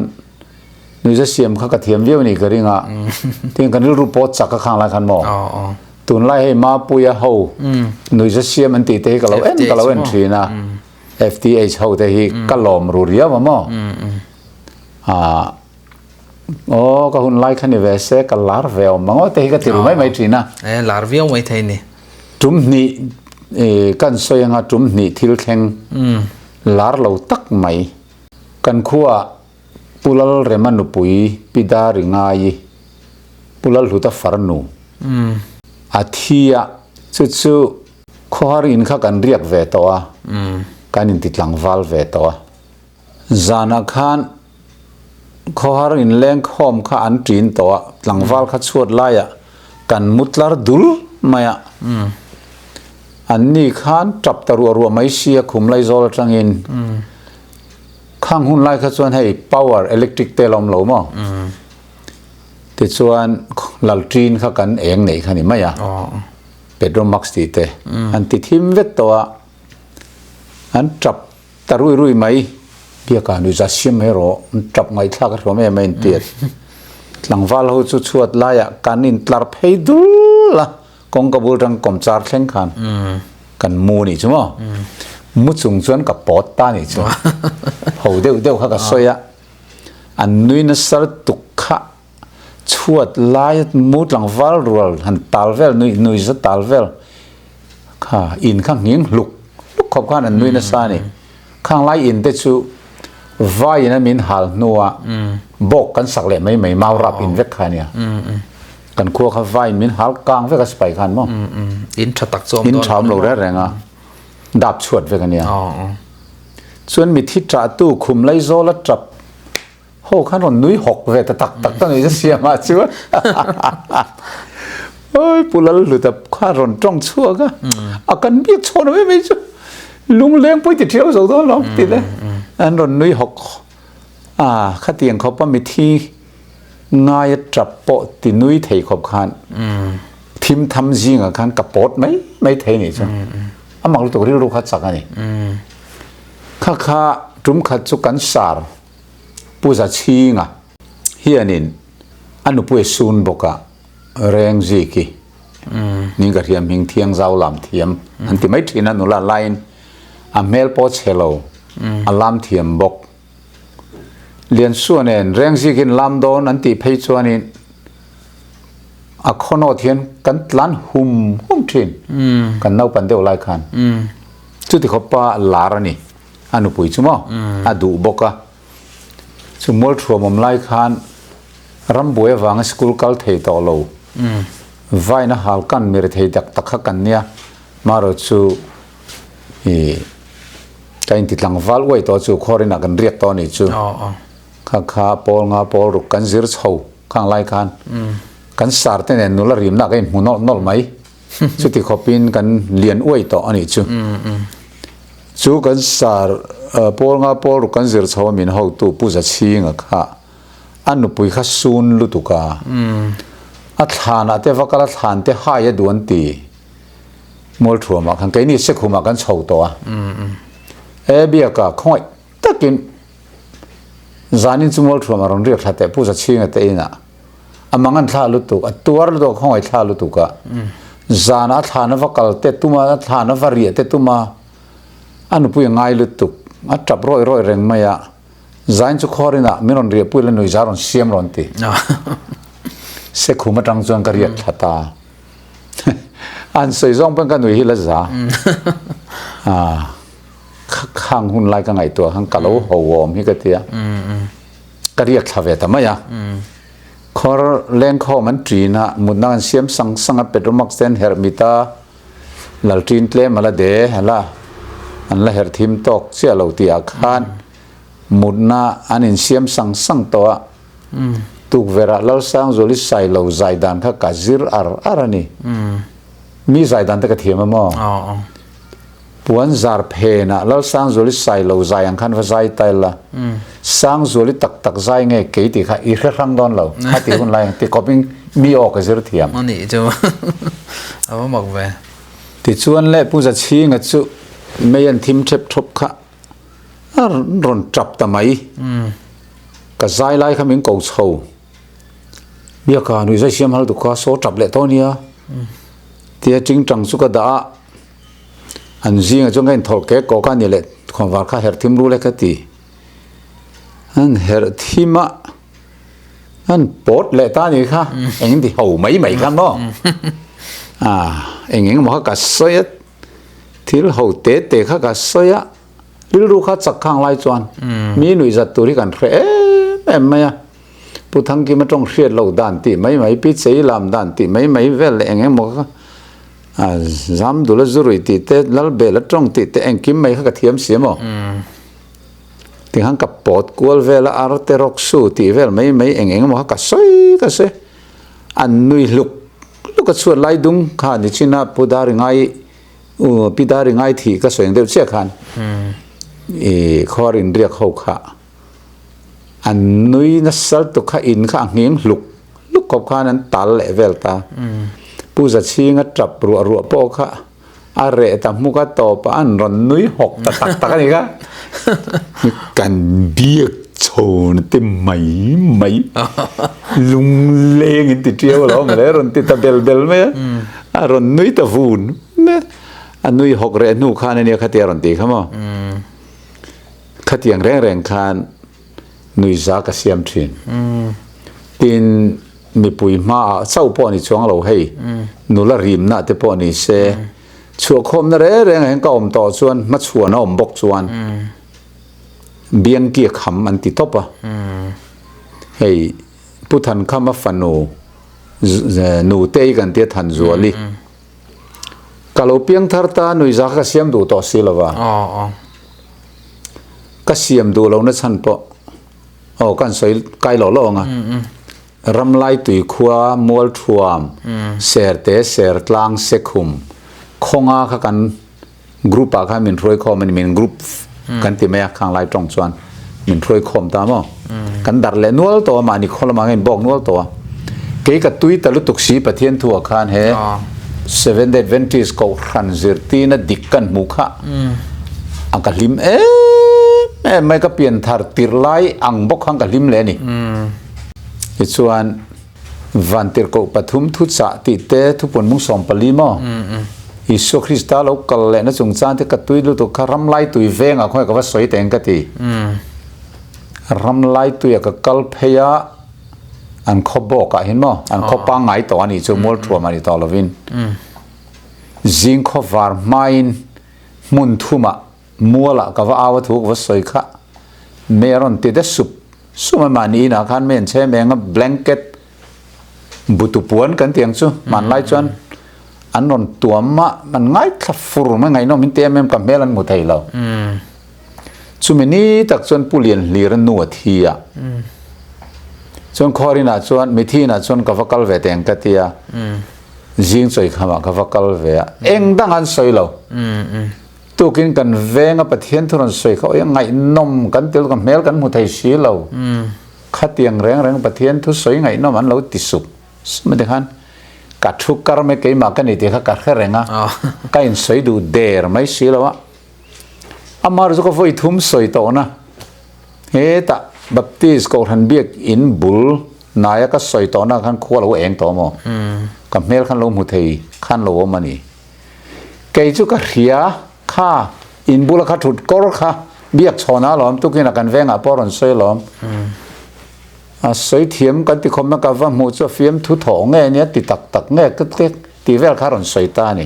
นุ้ยจะเสียมข้ากระเทียมเยี่ยวนี่ก็ริ่งอ่ะที่กันรู้ปอดจักข้างละคันมอตุนไล่ให้มาปุยเฮานุ้ยจะเสียมอันตีเตะกับเราเอ็นทรีนะ FTH เฮาเตะฮีก็หลอมรูเรียบมั้งโอ้ก็หุ่นไล่ขันนี่เวสก็ลาร์เวลมั้งว่าเตะก็ติรู้ไม่ทรีนะลาร์เวลไม่ไทยนี่จุ่มนี่กันสวยงาจุ่มนี่ทิลแข็งลาร์เราตักไหมกันขัวปุลลเรมันนุปุยปิดาริงายปุลลหุตาฟารนูอาทิยาสุดๆข้อหารินข้ากันเรียกเวตัวกันอินติดหลังวาลเวตัวจานักขันข้อหารินแรงข้อมข้าอันจีนตัวหลังวาลข้าชวดไล่กันมุตลาร์ดุลไม่อันนี้ขันจับตะรัวไม่เสียคุมไล่โซลจังอินข้างหุ่นไล่ข้าชวนให้ power electric เตลอมเหลามั้งติดส่วนหลังจีนข้ากันเองไหนขันนี่ไม่เป็ดรมักสติเตอันติดทิมเวทตัวอันจับตะรุ่ยไหมเบียการดูจะเสียมให้รอจับไงท่าก็ไม่เตียดหลังวาลเขาชวดไล่การอินตลาดให้ดูละกองกบฏรังกอมจาร์เข่งขันกันมูนี่ใช่ไหมมุดสูงส่วนกับปอดตานี่ใช่ไหมเขาเดียวเขาก็สวยอันนู้นสารตุกขะชวดไล่มุดหลังวาลรัวหันตาลเวลนู้นจะตาลเวลค่ะอินข้างยิงลุกขอบข้างอันนู้นสานี่ข้างไล่อินเตชูวายนั้นมินหัลนัวบอกกันสักเลยไม่มารับอินเวกขานี่กันขั้วข้าวไฟมินหัลกลางเวกัสไปขันมั้งอินชัดตักโซมอินชามเราได้แรงอ่ะ ดาบชวดไปกันเนี่ย อ๋อ ส่วนมีที่ตราตู้คุมไล่โซละจับโหขันรอนนุ้ยหกเวทตักตั้งนี่จะเสียมาชัวเฮ้ยปุลลหรือแต่ข้ารอนจ้องชั่วก็อาการเบียดชนไม่ชัวลุงเลี้ยงไปติดเที่ยวสองตัวหรอกติดเลยอันรอนนุ้ยหกข้าเตียงเขาป้ามีที่ง่ายจับโปะตินุ้ยเทยขบขันทีมทำจริงอ่ะขันกับโปะไม่เทนี่จ้ะมักรู้ตัวรู้ขัดสักอันนี้ข้าจุ่มขัดสุกันสารปูจะชิงอ่ะเฮียนินอันนู้นปูซูนบอกอ่ะแรงจีกีนี่ก็เทียมหิงเทียงเจ้าลำเทียมอันที่ไม่ทีนั้นนุละไลน์เมลโพสเฮลโลลำเทียมบอกเรียนส่วนเนี่ยแรงจีกินลำโดนอันที่เพย์ส่วนนี้คนเอาเทียนกันล้านหุ่มทินกันเอาปันเดียวไล่ขันจุดที่เขาป้าลาระนี่อันนู้นปุยชั่วโมงดูบอกอ่ะสมมติว่าผมไล่ขันรำบัววางสกุลกัลเทต่อโลไว้นะฮัลกันมีเทดักตักกันเนี่ยมารู้จูใจติดหลังวัลไว้ต่อจูขอรินักันเรียกต่อนี่จูข้าปอลงาปอลรุกกันซิร์ชเอาข้างไล่ขันกันสาร์เต้นนุลริมนักไอ้หุ่นนอลไหมสุดที่เขาปีนกันเลียนไว้ต่ออันนี้จูกันสาร์ปอลงาปอลรุกกันซิร์ชเอามินเขาตัวผู้จัดชิงข้าอันนู้นปุยข้าซูนลุตุกาอัฐานะเทวกาลฐานเทหายดวนตีมอลทัวมาขันไกนี่เสกหุมากันเฉาตัวเบียกะคอยตะกินจานินจุมอลทัวมาลองเรียกทัดแต่ผู้จัดชิงเตอินะมังกันท่าลุตุกตัวลุตุกคอยท่าลุตุกะจานะฐานวกาลเตตุมาฐานวารีเตตุมาอันนู้นปุยง่ายลุตุกจับร้อยเร่งไม่ยะจานจุขอรินะมิรอนเรียปุยเล่นหนุ่ยจารอนเสียมรอนตีเสกขุมาจังจวนกระเรียดทัตาอันสวยจงเป็นกันหนุ่ยฮิลซ่าข้างหุ่นไล่กันไงตัวข้างกะโหลหัววอมฮิกเตียกระเรียดทับเวทำไมอ่ะขอเล่นข้อมันจีนะมุดนั่งเสียมสังเป็ดมักเซนเฮอร์มิตาหลังจีนเตลมาละเดะฮะละอันละเฮอร์ทีมตอกเสียเหล่าตีอาคารมุดน่าอันนี้เสียมสังตัวตุกเวลาเราสร้างโจลิสไซเราใจดันข้ากาจิรอาร์นี่มีใจดันแต่กระเทียมมั้งปวนจาร์เพน่ะเราสร้างโจลิสไซเราใจยังขันว่าใจตายละสร้างโจลิตักใจไงเกี่ยติค่ะอีกครั้งดอนเราข้าตีคนไรตีกบิงมีออกกระจิรเทียมอันนี้จ้ะเอามาบอกไปติดชวนเล่ผู้จัดชี้งัดจุไม่ยันทีมเช็บทบค่ะรอนจับทำไมกระจายไล่ขมิ้นเก่าเช่าเบียกันวิจัยเชื่อมฮัลตุกาโซจับเละตัวเนี้ยที่จริงจังสุกดาอันจริงจงเงินทอลเกะก่อกันนี่แหละคนว่าข้าเฮร์ทิมรู้เลยกันทีอันเฮร์ทิมะอันปอดเละตานี่ค่ะเองที่เขาไม่กันบ่เองบอกข้ากัสยที่เขาเตะข้ากัสยรู้ข้าจักข้างไล่จวนมีหนุ่ยจัดตัวที่กันแม่ไม่อะผู้ทั้งกินมาต้องเสียเราด่านตีไม่พิเศษลำด่านตีไม่เวลเองบอกว่าจำดูแลจุรุยตีเตะแล้วเบลตรงตีเตะเองกินไม่ข้ากระเทียมเสียมั้งที่หังกับปอดกวลเวลอาร์เตรอกสูตีเวลไม่เองบอกข้ากระซอยอันนุ่ยลุกก็ชวนไล่ดุงข้าดิชินาพูดาริงไงพิดาริงไงที่ก็สวยเดียวเชี่ยขันขอรินเรียกเขาข้าอันนุ้ยนัสลตุข้าอินข้าเงียงลุกกับข้านั้นตัลเลเวลตาผู้จัดชี้งัดจับรัวโปข้าอะไรแต่มุกต่อปอันรอนนุ้ยหกตักนี่ก็กันเบียกโชนเต็มไม่ลุงเลงติดเที่ยวเราไม่ได้รอนติดตะเบลไหมรอนนุ้ยตะฟูนอันนุ้ยหกเรนูข้าเนี่ยข้าเตียรอนตีข้ามั้งข้าเตียงแรงคานนุยจากเสียมทินตินมีปุยมาเศร้าป้อนี่ช่วงเราให้นุลริมน่ะแต่ป้อนี่เสชัวคมนั่นแหละแรงแห่งเก่าอมต่อส่วนมาชัวน้อมบกส่วนเบียงเกียขำอันติตบอ่ะให้ผู้ทันข้ามาฟันนูเตยกันเตียทันจัวลิก kalau piang thar ta nui za ka siam du to silova ka siam du lo na chan po kan soi kai lo lo nga ram lai tui khua mol thuam ser te ser tlang sekhum khonga kha kan group a kha min roi khom min group kan ti me khang lai tong chuan min roi khom ta mo kan dar le nual to ma ni khol ma ngen bok nual to ke ka tui ta lu tuk si pathian thu khan he seven Adventist ko khan zirti na dikkan mukha ang ka lim mai ka pian thar tir lai ang bok khang ka lim le ni chuan van tir ko pathum thu cha ti te thu pon mung som pali mo Isu Krista lo kal le na chung chan te ka tui lu tu kharam lai tui venga khoi ka va soi teng ka ti ram lai tui ka kal pheya an khobo ka hin mo an khopa ngai to ani chu mol thua mari to lovin jing kho var main mun thuma muala ka va awa thu va soi kha meron ti de sup suma mani na khan men che menga blanket butu puan kan tiang chu man lai chuan an non tuama man ngai thla fur ma ngai no min te mem ka melan mu thei lo chumini tak chuan pulian hliran nu thia chuan khorina chuan mithina chuan ka vakal ve teng ka tia jing choi khama ka vakal ve eng dang an soi lo tukin kan venga pathian thuron soi kho ngai nom kan tel ka mel kan mu thei si lo khatiang reng pathian thu soi ngai nom an lo ti sup sma de khan ka thu kar me ke ma ka ni te kha kar kha renga ka in soi du der mai si lo amar zo ko foi thum soi to na he ta baptist ko han biak in bul naya ka soi to na khan khwa lo eng to mo ka mel khan lo mu thei khan lo mani ke chu ka ria kha in bul kha thut kor kha biak chona lom tu kin kan venga poron soi lom soi thiam kan ti khom ka va mu cho fiam thu tho nge nya ti tak nge ket ti vel kharon soi ta ni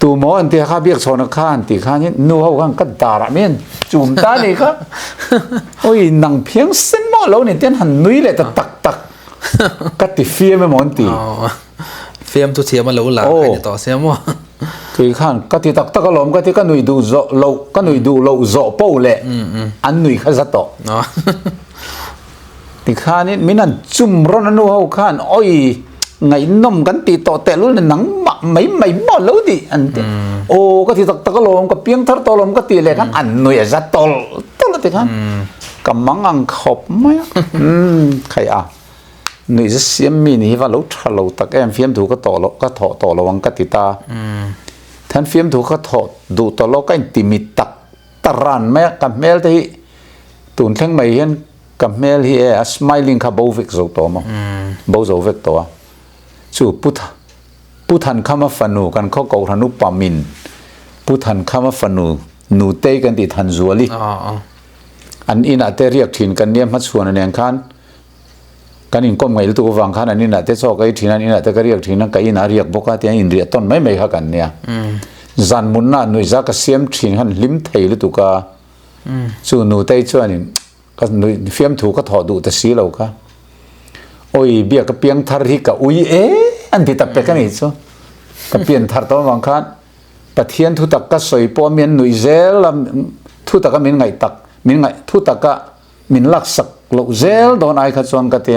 tu mo an ti kha biak chona khan ti khan ni nu ho kan ka dara men chum ta ni kha oi nang phiang sen mo lo ni ten han nui le ta tak ka ti fiam me mon ti fiam tu thiam ma lo la kai ni to siam mo tui khan ka ti tak lom ka ti ka nui du zo lo ka nui du lo zo po le an nui kha za to ti khan in minan chum ron anu ho khan oi ngai nom kan ti to te lu nang ma mai bo lo di an te o ka ti tak lom ka piang thar to lom ka ti le kan an nui za tol ti khan ka mangang khop mai khai a nui za siam mi ni va lo tha lo tak em fiam thu ka to lo ka tho to lo wang ka ti ta than fiam thu ka tho du to lo ka ti mi tak taran me ka mel te tun thleng mai hian ka mel hi a smiling kha bo vek zo to mo bo zo vek to chu puthan khama fanu kan kho ko ranu pamin puthan khama fanu nu te kan ti than zuali an in a te riak thin kan niam ha chuan an khan kan in kom ngai tu wang khan an in a te cho kai thin an in a te ka riak thin ka in a riak boka te in ria ton mai ha kan nia zan mun na nui za ka siam thin han lim thei lu tu ka chu nu te chuan in ka nui fiam thu ka tho du ta si lo ka oi bia ka piang thar hi ka ui an ti tak pe ka ni chu ka pian thar to wang khan pathian thu tak ka soi po mian nui zel thu tak ka min ngai tak min ngai thu tak ka min lak sak lo zel don ai kha chuan ka te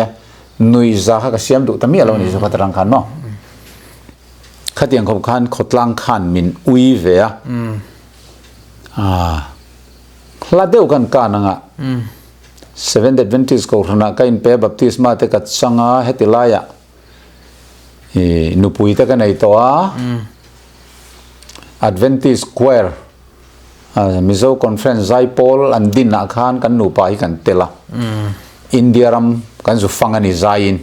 nui za ka siam du ta mi lo ni chu ka tarang khan mo khatiang khop khan khotlang khan min ui ve la deu kan ka nanga seven Adventist ko rana ka in pe baptisma te ka changa hetilaya nupui ta ka nei to Adventist choir Mizo conference zai Paul and din na khan kan nu pa hi kan tela India ram kan zu fangani zain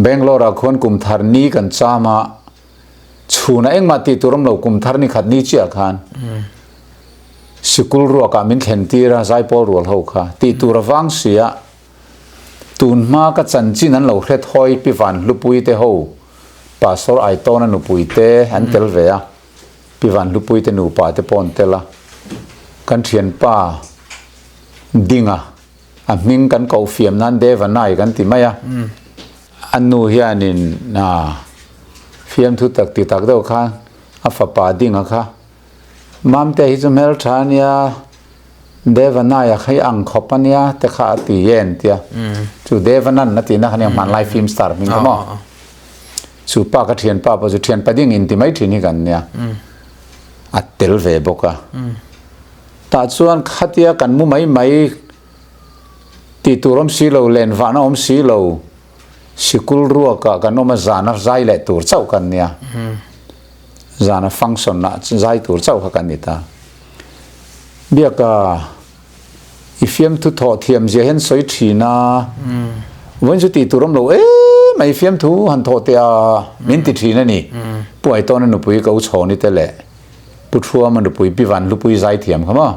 Bangalore khon kum thar ni kan chama chuna engma ti turam lo kum thar ni khat ni chia khan sikul ro ka min khen tira zai Paul rol ho kha ti turawang sia tun ma ka chan chin an lo hret hoi pi van lupui te ho pastor ai to na nu pui te an tel ve a pi van lupui te nu pa te pon tela kan thian pa dinga a ming kan ko fiam nan de vanai kan ti maya anu hianin na ฟิล์มทุตักติตักเดียวค่ะอาฝาปาดิ่งอะค่ะมัมเตะฮิจเมลชานียเดวันน่าอยากให้อังขอบเนี่ยแต่ข้าตีเย็นเตียจู่เดวันนั้นนะตีนักเนี่ยมันไลฟ์ฟิล์มสตาร์มิงก็มั้งจู่ป้าก็เทียนป้าพอจู่เทียนไปดิ่งอินติไม่ทีนี่กันเนี่ยอัดเตลเวบกะแต่ส่วนขัดยากันมุไม่ตีตัวรมสีเหลาเลนฟ้าน้อมสีเหลาสิกุลรัวกะกันน้อมจานะใจเละตัวเจ้ากันเนี่ยจานะฟังก์ชันนะใจตัวเจ้ากันนี่ตาเบียกอีฟิล์มทุกทอเทียมจะเห็นสวยทีนะวันสุดตีตัวรมเราไม่ฟิล์มทุกหันทอเตียมินติทีนั่นนี่ป่วยตอนนั้นหนูปุยเขาโชว์นี่แต่แหละปุถัวมันหนูปุยปีวันหนูปุยใจเทียมเขามั้ง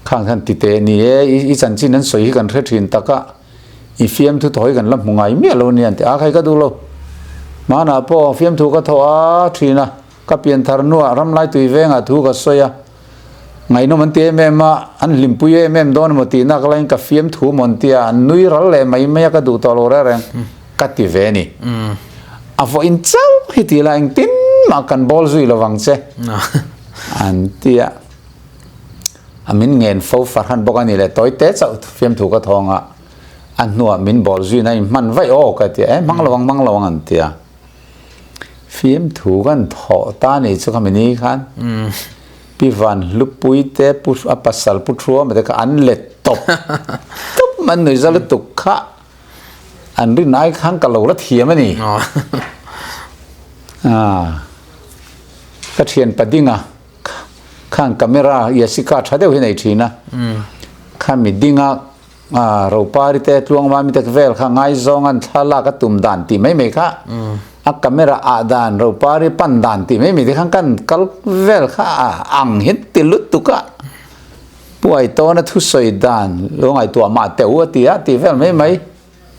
ข้างท่านติเตนี่อีจันจีนั้นสวยกันเรื่อยทีนตะกะอีฟิล์มทุกทอยกันลำมุงไงเมียเราเนี่ยแต่อาใครก็ดูเรามาหน้าพ่อฟิล์มทุกก็ทอทีนะก็เปลี่ยนทารนัวรำไล่ตุยเวงทุกก็สวยไงโนมันเตี้ยแม่มาอันลิมปุยแม่โดนมาตีนักเล่นกับฟิล์มถูมันเตี้ยนุยรัลเลยไม่ก็ดูตลอดแรงกัดตีเวนี่อ่ะพออินเจ้าฮิตีละอินตินมากันบอลซุยระวังเจ้อันเตี้ยอามินเงินฟูฟังบอกกันนี่แหละตัวเตะเจ้าฟิล์มถูกก็ทองอ่ะอันนัวมินบอลซุยนั่นมันไว้โอ้กันเตี้ยมังระวังอันเตี้ยฟิล์มถูกกันทอตานี่สุขมินีกันปีวันลุปุยเตะปุชอปัสสัลปุชัวมันจะอันเล็ดตบมันหนุ่ยจะเล็ดตุกขะอันนี้นายข้างกะโหลกเทียมนี่ก็เทียนปัดดิ้งอ่ะข้างกล้องราเยสิก้าชัดเดียวเห็นไอ้ทีนะข้ามีดิ้งอ่ะเราปาริเตะลวงมามีแต่เวลข้างไงซองอันทะลากระตุ่มดันตีไม่ค่ะกล้องราอาดานเราปาริปันดันตีไม่มีที่ข้างกันกัลเวลข้าอังเห็นติลุตุกะป่วยตัวนั้นทุสอยดานลงไอตัวมาแต่ว่าตีเวลไม่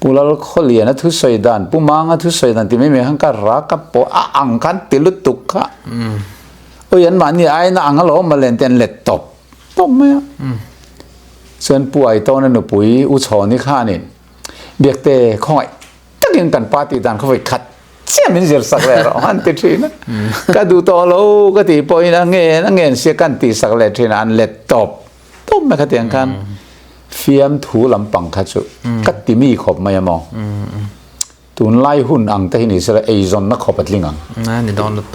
ปูลาลขลียนะทุสอยดานปูมังทุสอยดานตีไม่มีข้างกันรักกับปออังกันติลุตุกะโอ้ยันมันนี่ไอ้น่ะอังเรามาเล่นเต้นเล็ดตบไหมส่วนป่วยตัวนั้นหนูปุ๋ยอุชนี่ข้านี่เบียกเตะค่อยตั้งยังกันปาติดานเขาไปขัดเสียมันเสียสักแล้วอันติดทีนะก็ดูตัวเราก็ตีป่วยนะเงี้ยเสียกันตีสักแล้วทีนั้นเล็ดตบไม่ขัดยังกันฟิล์มถูลำปังขัดจุกัดติมีขบไม่มองตุนไล่หุ่นอังแต่ที่นี่เสียไอซอนนักขบปัดลิงอังนั่นนี่โดนลุก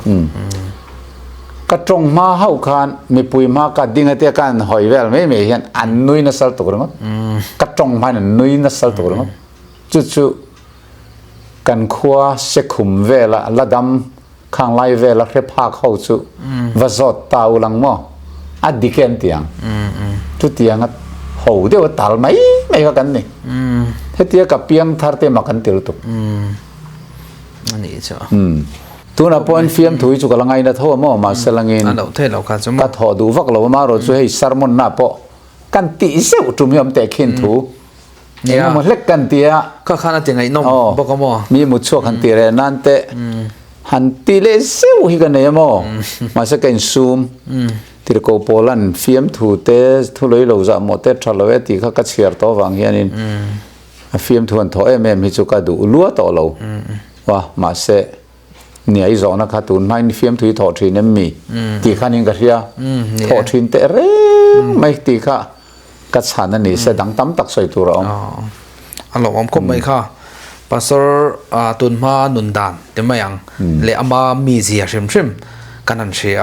กระจงมาเข้าคานมีปุยมากัดดิ้งเตียกันหอยเวลไม่เห็นอันนุยนัสลตุกรึมั้งกระจงมานุยนัสลตุกรึมั้งจุดกันขวาเสกุมเวลละดำข้างไล่เวลเรียบพาเข้าจุวาจดตาอุลังมั่วอดีเกนเตียงจุดเตียงโหเดี๋ยวตาลไม่ก็กันนี่เฮตียกับเปียงทาร์เตมากันติรุตุอันนี้ใช่ตัวน่ะพอนฟิล์มถุยจุกลังไงนะทั่วมั่วมาเสลังเงินเราเทเราขาดสมก็ถอดูวักเรามาเราช่วยสารมนน่ะปอกันตีเสียวจุ่มยอมแต่เข็นถูเนี่ยมันเล็กกันตีอะก็ขนาดยังไงน้องบอกก็มั่วมีมุดชั่วกันตีเลยนั่นแต่หันตีเลยเสียวฮิกันเนี่ยมั่วมาสักกันซูมที่เราโพลันฟิล์มถูเตทุเลยเราจะหมดเตทะเลเวตีเขาก็เชียร์ตัววังเฮียนินฟิล์มถูนถอยฮิจุกาดูลัวต่อเราว่ามาเสเนี่ยไอ้จอนะข้าตุนไม่ฟิล์มถุยถอดทีนั่นมีตีข้านิงกระเทียถอดทีนเตะเร่ไม่ตีข้ากัดสานนั่นนี่เสดังตั้มตักใส่ตัวเราอันหลงอมคบไม่ค่ะปัสสาวะตุนมาหนุนดานเดี๋ยวไม่ยังเลยอามามีเสียชิมกันนั่นเชีย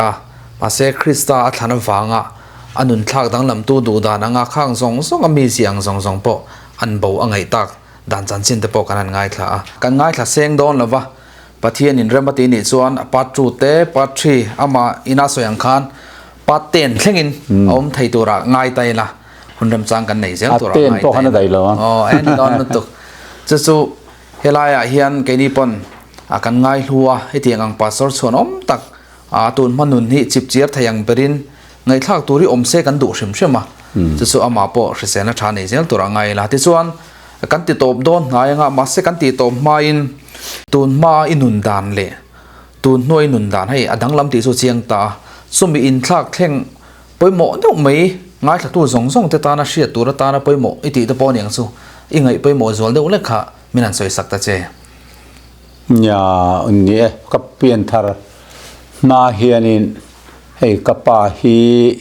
มาเสคริสต์อัฐานฟังอันนุนทักดังลำตู้ดูดานงาข้างสองมีเสียงสองปออันเบาอังไงตักดานจันจินเตปอกันนั่นง่ายค่ะกันง่ายค่ะเสียงโดนแล้ววะปะเทียนินเริ่มปฏินิส่วนปัจจุเตปัจฉีอามาอินาสยังคันปัตเตนเช่งินอมไทยตัวระง่ายไตละคุณรำจังกันไหนเสียงตัวระง่ายไตอ๋อแอนนี่ตอนนั้นตุกจะสู้เฮลายเฮียนเกนี่ปนกันง่ายหัวให้เตียงอังปัสสาวะส่วนอมตักตุนมันนุนหิจิบเจียบทยังเปรินไงทักตัวที่อมเสกันดุชิมมาจะสู้อามาปอเสียนชาเนเสียงตัวระง่ายละที่ส่วนกันติดตบโดนง่ายงามาเสกันติดตบมาอินตูนมาอินุนดานเล่ตูนน้อยนุนดานให้อดังลำตีสุเชียงตาสมบีอินทักเท่งไปหมอเดี๋ยวไม่ง่ายทักตัวสองแต่ตาหน้าเชียตัวตาหน้าไปหมออิติตะปอนอย่างสู้อีไงไปหมอส่วนเดี๋ยวเล็กค่ะมีนันสวยสักตาเจ nhà nhẹ cấp biên thar na hianin hay kapa hi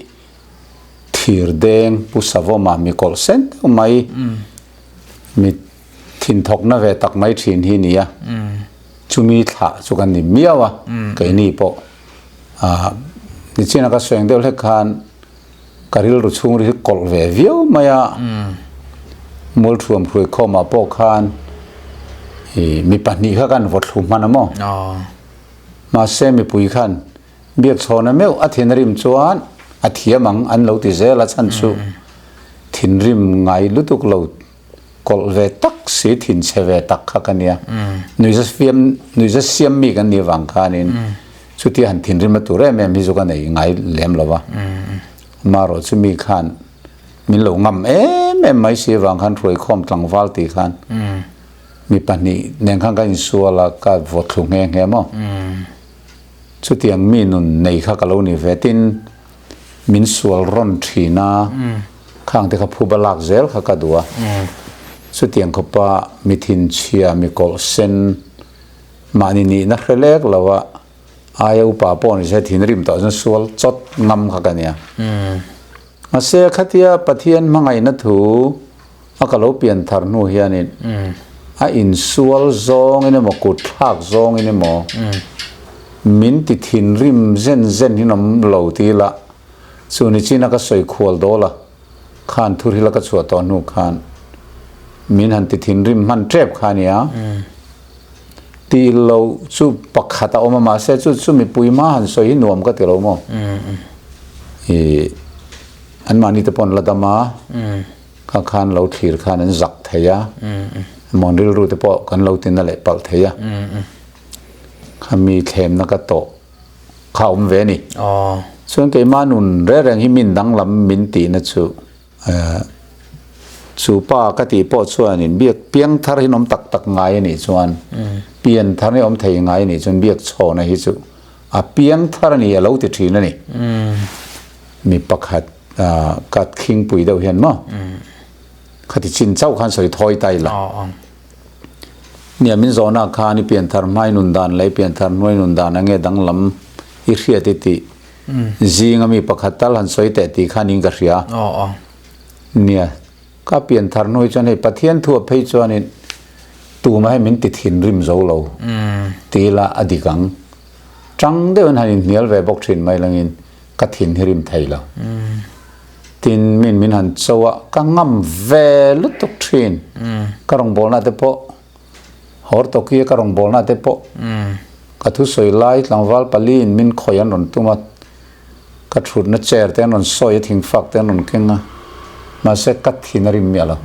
thir deng pusavo ma mi kol sen mai mi thin thok na ve tak mai thin hi nia chumi tha chukan ni miawa kai ni po ni china ka sweng deuh le khan karil ru chung ri kol ve viau maya mol thuam khui khoma po khan mi pani kha kan vot thum manamo ma se mi pui khan biak chona meu a thin rim chuan a thiamang an lo ti zela chan chu thin rim ngai lutuk lo kol ve tak si thin cheve tak kha kania nui ja siam mi kan ni wang khanin chu ti han thin rim tu re me mi zu kan nei ngai lem lova maro chu mi khan min lo ngam em mai si wang khan throi khom tlang wal ti khan mi pani neng khang ka in suala ka vot thung nge mo chu tiang mi nun nei kha ka lo ni vetin min sual ron thina khang te kha phu balak zel kha ka duwa chu tiang kho pa mi thin chia mi kol sen mani ni na khrelek lawa aya upa pon se thin rim ta sual chot ngam kha ka nia ase khatia pathian mangai na thu akalo pian thar nu hianin a in sual zong ine mo kut thak zong ine mo min ti thin rim zen hinom lo ti la chu ni china ka soi khol do la khan thur hila ka chu to nu khan min han ti thin rim man trep khania ti lo chu pakhata oma ma se chu mi pui ma han soi nuam ka ti lo mo an mani te pon la dama ka khan lo thir khan an zak theya monril ru te po kan lo tin na le pal theya khami thlem na ka to khaum ve ni chuan ke manun re reng hi min dang lam min ti na chu pa ka ti po chuan in biak piang thar hi nom tak tak ngai ni chuan pian thar ni om thei ngai ni chuan biak chho na hi chu a piang thar ni lo ti thina ni mi pakhat kat khing pui deuh hian mo khati chin chau khan soi thoi tai la nia min zona kha ni pian thar mai nun dan lai pian thar noi nun dan ange dang lam I hria ti zinga mi pakhat tal han soi te ti khan ing ka hria nia ka pian thar noi chan he pathian thu phei chuan in tu mai min ti thin rim zo lo ti la adikang chang de han in nial ve bok thin mai langin ka thin hirim thai la tin min han chawa ka ngam ve lutuk thin karong bolna te po hor to ki karong bolna te po ka thu soi lai tlangwal palin min khoyan ron tuma ka thut na chair te non soi thing fak te non kenga ma se ka thin rim mela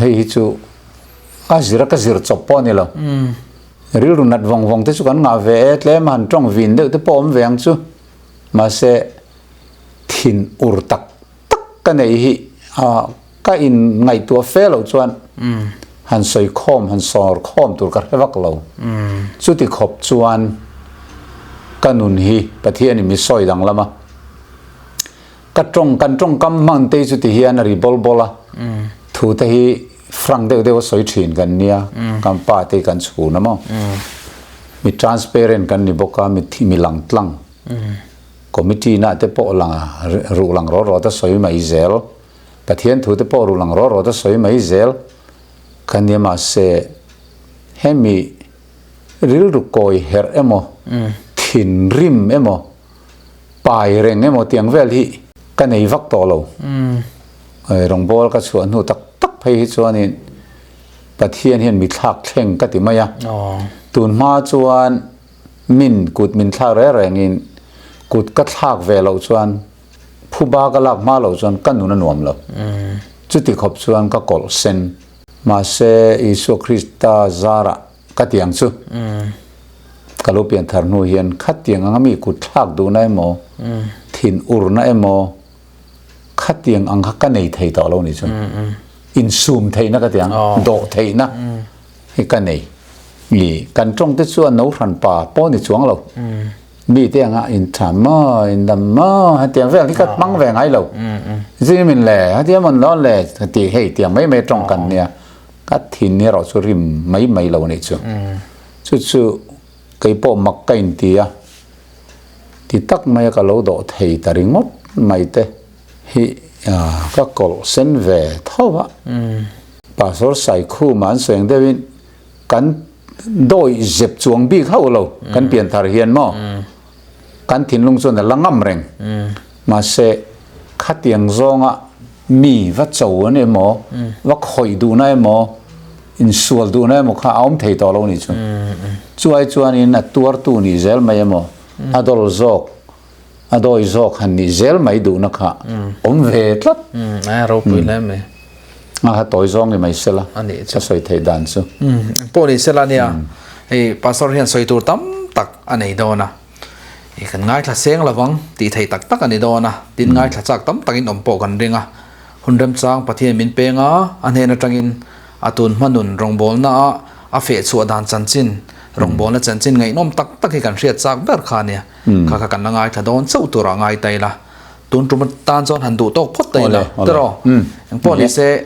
hei hi chu ka zir chopo ni lo ril ru nat wong te chu kan nga ve tle man tong vin de te pom veng chu ma se thin ur tak ka nei hi ka in ngai tua fel lo chuan han soi khom han sor khom tur ka hewak lo chu ti khop chuan kanun hi pathian mi soi dang lama kan trong kam man te chu ti hian ri bol bola thu te hi frang de soi thin kan nia kam pa te kan chu na mo mi transparent kan ni boka mi lang tlang committee na te po lang ru lang ro ta soi mai zel pathian thu te po ru lang ro ta soi mai zel kanyama se hemi ril ru koi her emo thin rim emo pai reng emo tiang vel hi kanei vak to lo rong bol ka chuan hu tak phei hi chuan in pathian hian mi thak thleng ka ti maya tun ma chuan min kut min thak re reng in kut ka thak ve lo chuan phuba ka lak ma lo chuan kanu na nuam lo chu ti khop chuan ka kol sen ma se Isu Krista zara ka tiang chu kalu pian thar nu hian khat tiang angami kut thak du na emo thin ur na emo khat tiang ang ka nei thei to lo ni chu in sum thei na ka tiang do thei na hi ka nei ni kan trong te chuan no ran pa po ni chuang lo mi te anga in tham ma in dam ma ha tiang vel hi ka mang ve ngai lo ji min le ha tiang man lo le ti hei tiang mai trong kan nia cắt thìn này rồi cho rim mấy lâu này chú chú cái bộ mặc cái tia thì tắc mấy cái lâu độ thầy ta ring ngót mấy thế hi các cột sen về thâu á bà số sai khu mà anh xem đây bên cắn đôi dẹp chuồng bị khâu lâu cắn biển thar hiền mò cắn thìn lung xuân là lăng ngâm rèn mà sẽ khát tiếng rong á mì vắt chầu này mò vắt khói đủ này mò in sual đủ này mò khá ống thầy to lâu này chứ chuai in là tuar tu ni zel mai mò adol zok adoi zok han ni zel mai đủ nó khá ống về lắm rồi bự lắm mày mà tối zong thì mày sẽ là chắc soi thầy đàn chứ bộ này sẽ là nè pastor hiện soi tur tam tak anh ấy đó na cái ngay là sáng là vắng thì thầy tak tak anh ấy đó na tin ngay là chắc tam tak in bộ gần riêng à hun đâm sang phát hiện mình pe ngã anh ấy nó trang in atun manun rong bol na a fe chu dan chan chin rong bol na chan chin ngai nom tak tak hi kan riat chak ber kha ne kha kan ngai tha don chau tur ngai tai la tun trum tan chon han du tok phot tai la tro ang pon se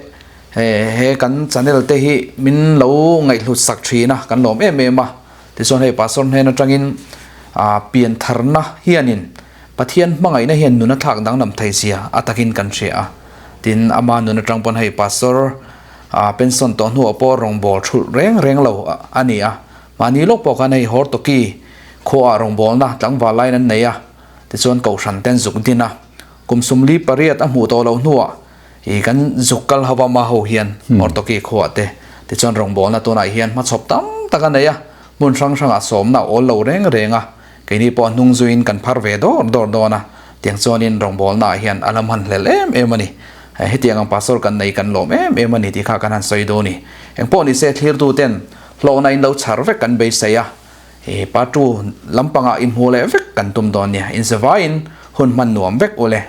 he kan channel te hi min lo ngai hlut sak thi na kan lom em ma ti son he pastor he na tangin pian tharna hianin pathian mangai na hian nu na thak dang nam thai sia atakin kan ria tin ama nu na tang pon he pastor pension to nu apo rong bol thul reng lo ani mani lok po kan hei hor to ki kho rong bol na tlang wa lai nan nei ti chon ko san ten zuk dina kum sumli pariat a mu to lo nuwa i kan zukal hawa ma ho hian hor to ki kho ate ti chon rong bol na to na hian ma chop tam taka nei mun sang sang a som na ol lo renga ke ni po nung zuin kan phar ve do na tiang chon in rong bol na hian alam han hlel em ani he tiang ang pastor kan nei kan lom em ani ti kha kan han soi do ni eng po ni se thlir tu ten lo na in lo char ve kan be saya pa tu lampanga in hole vek kan tum don nia in zawain hun man nuam vek ole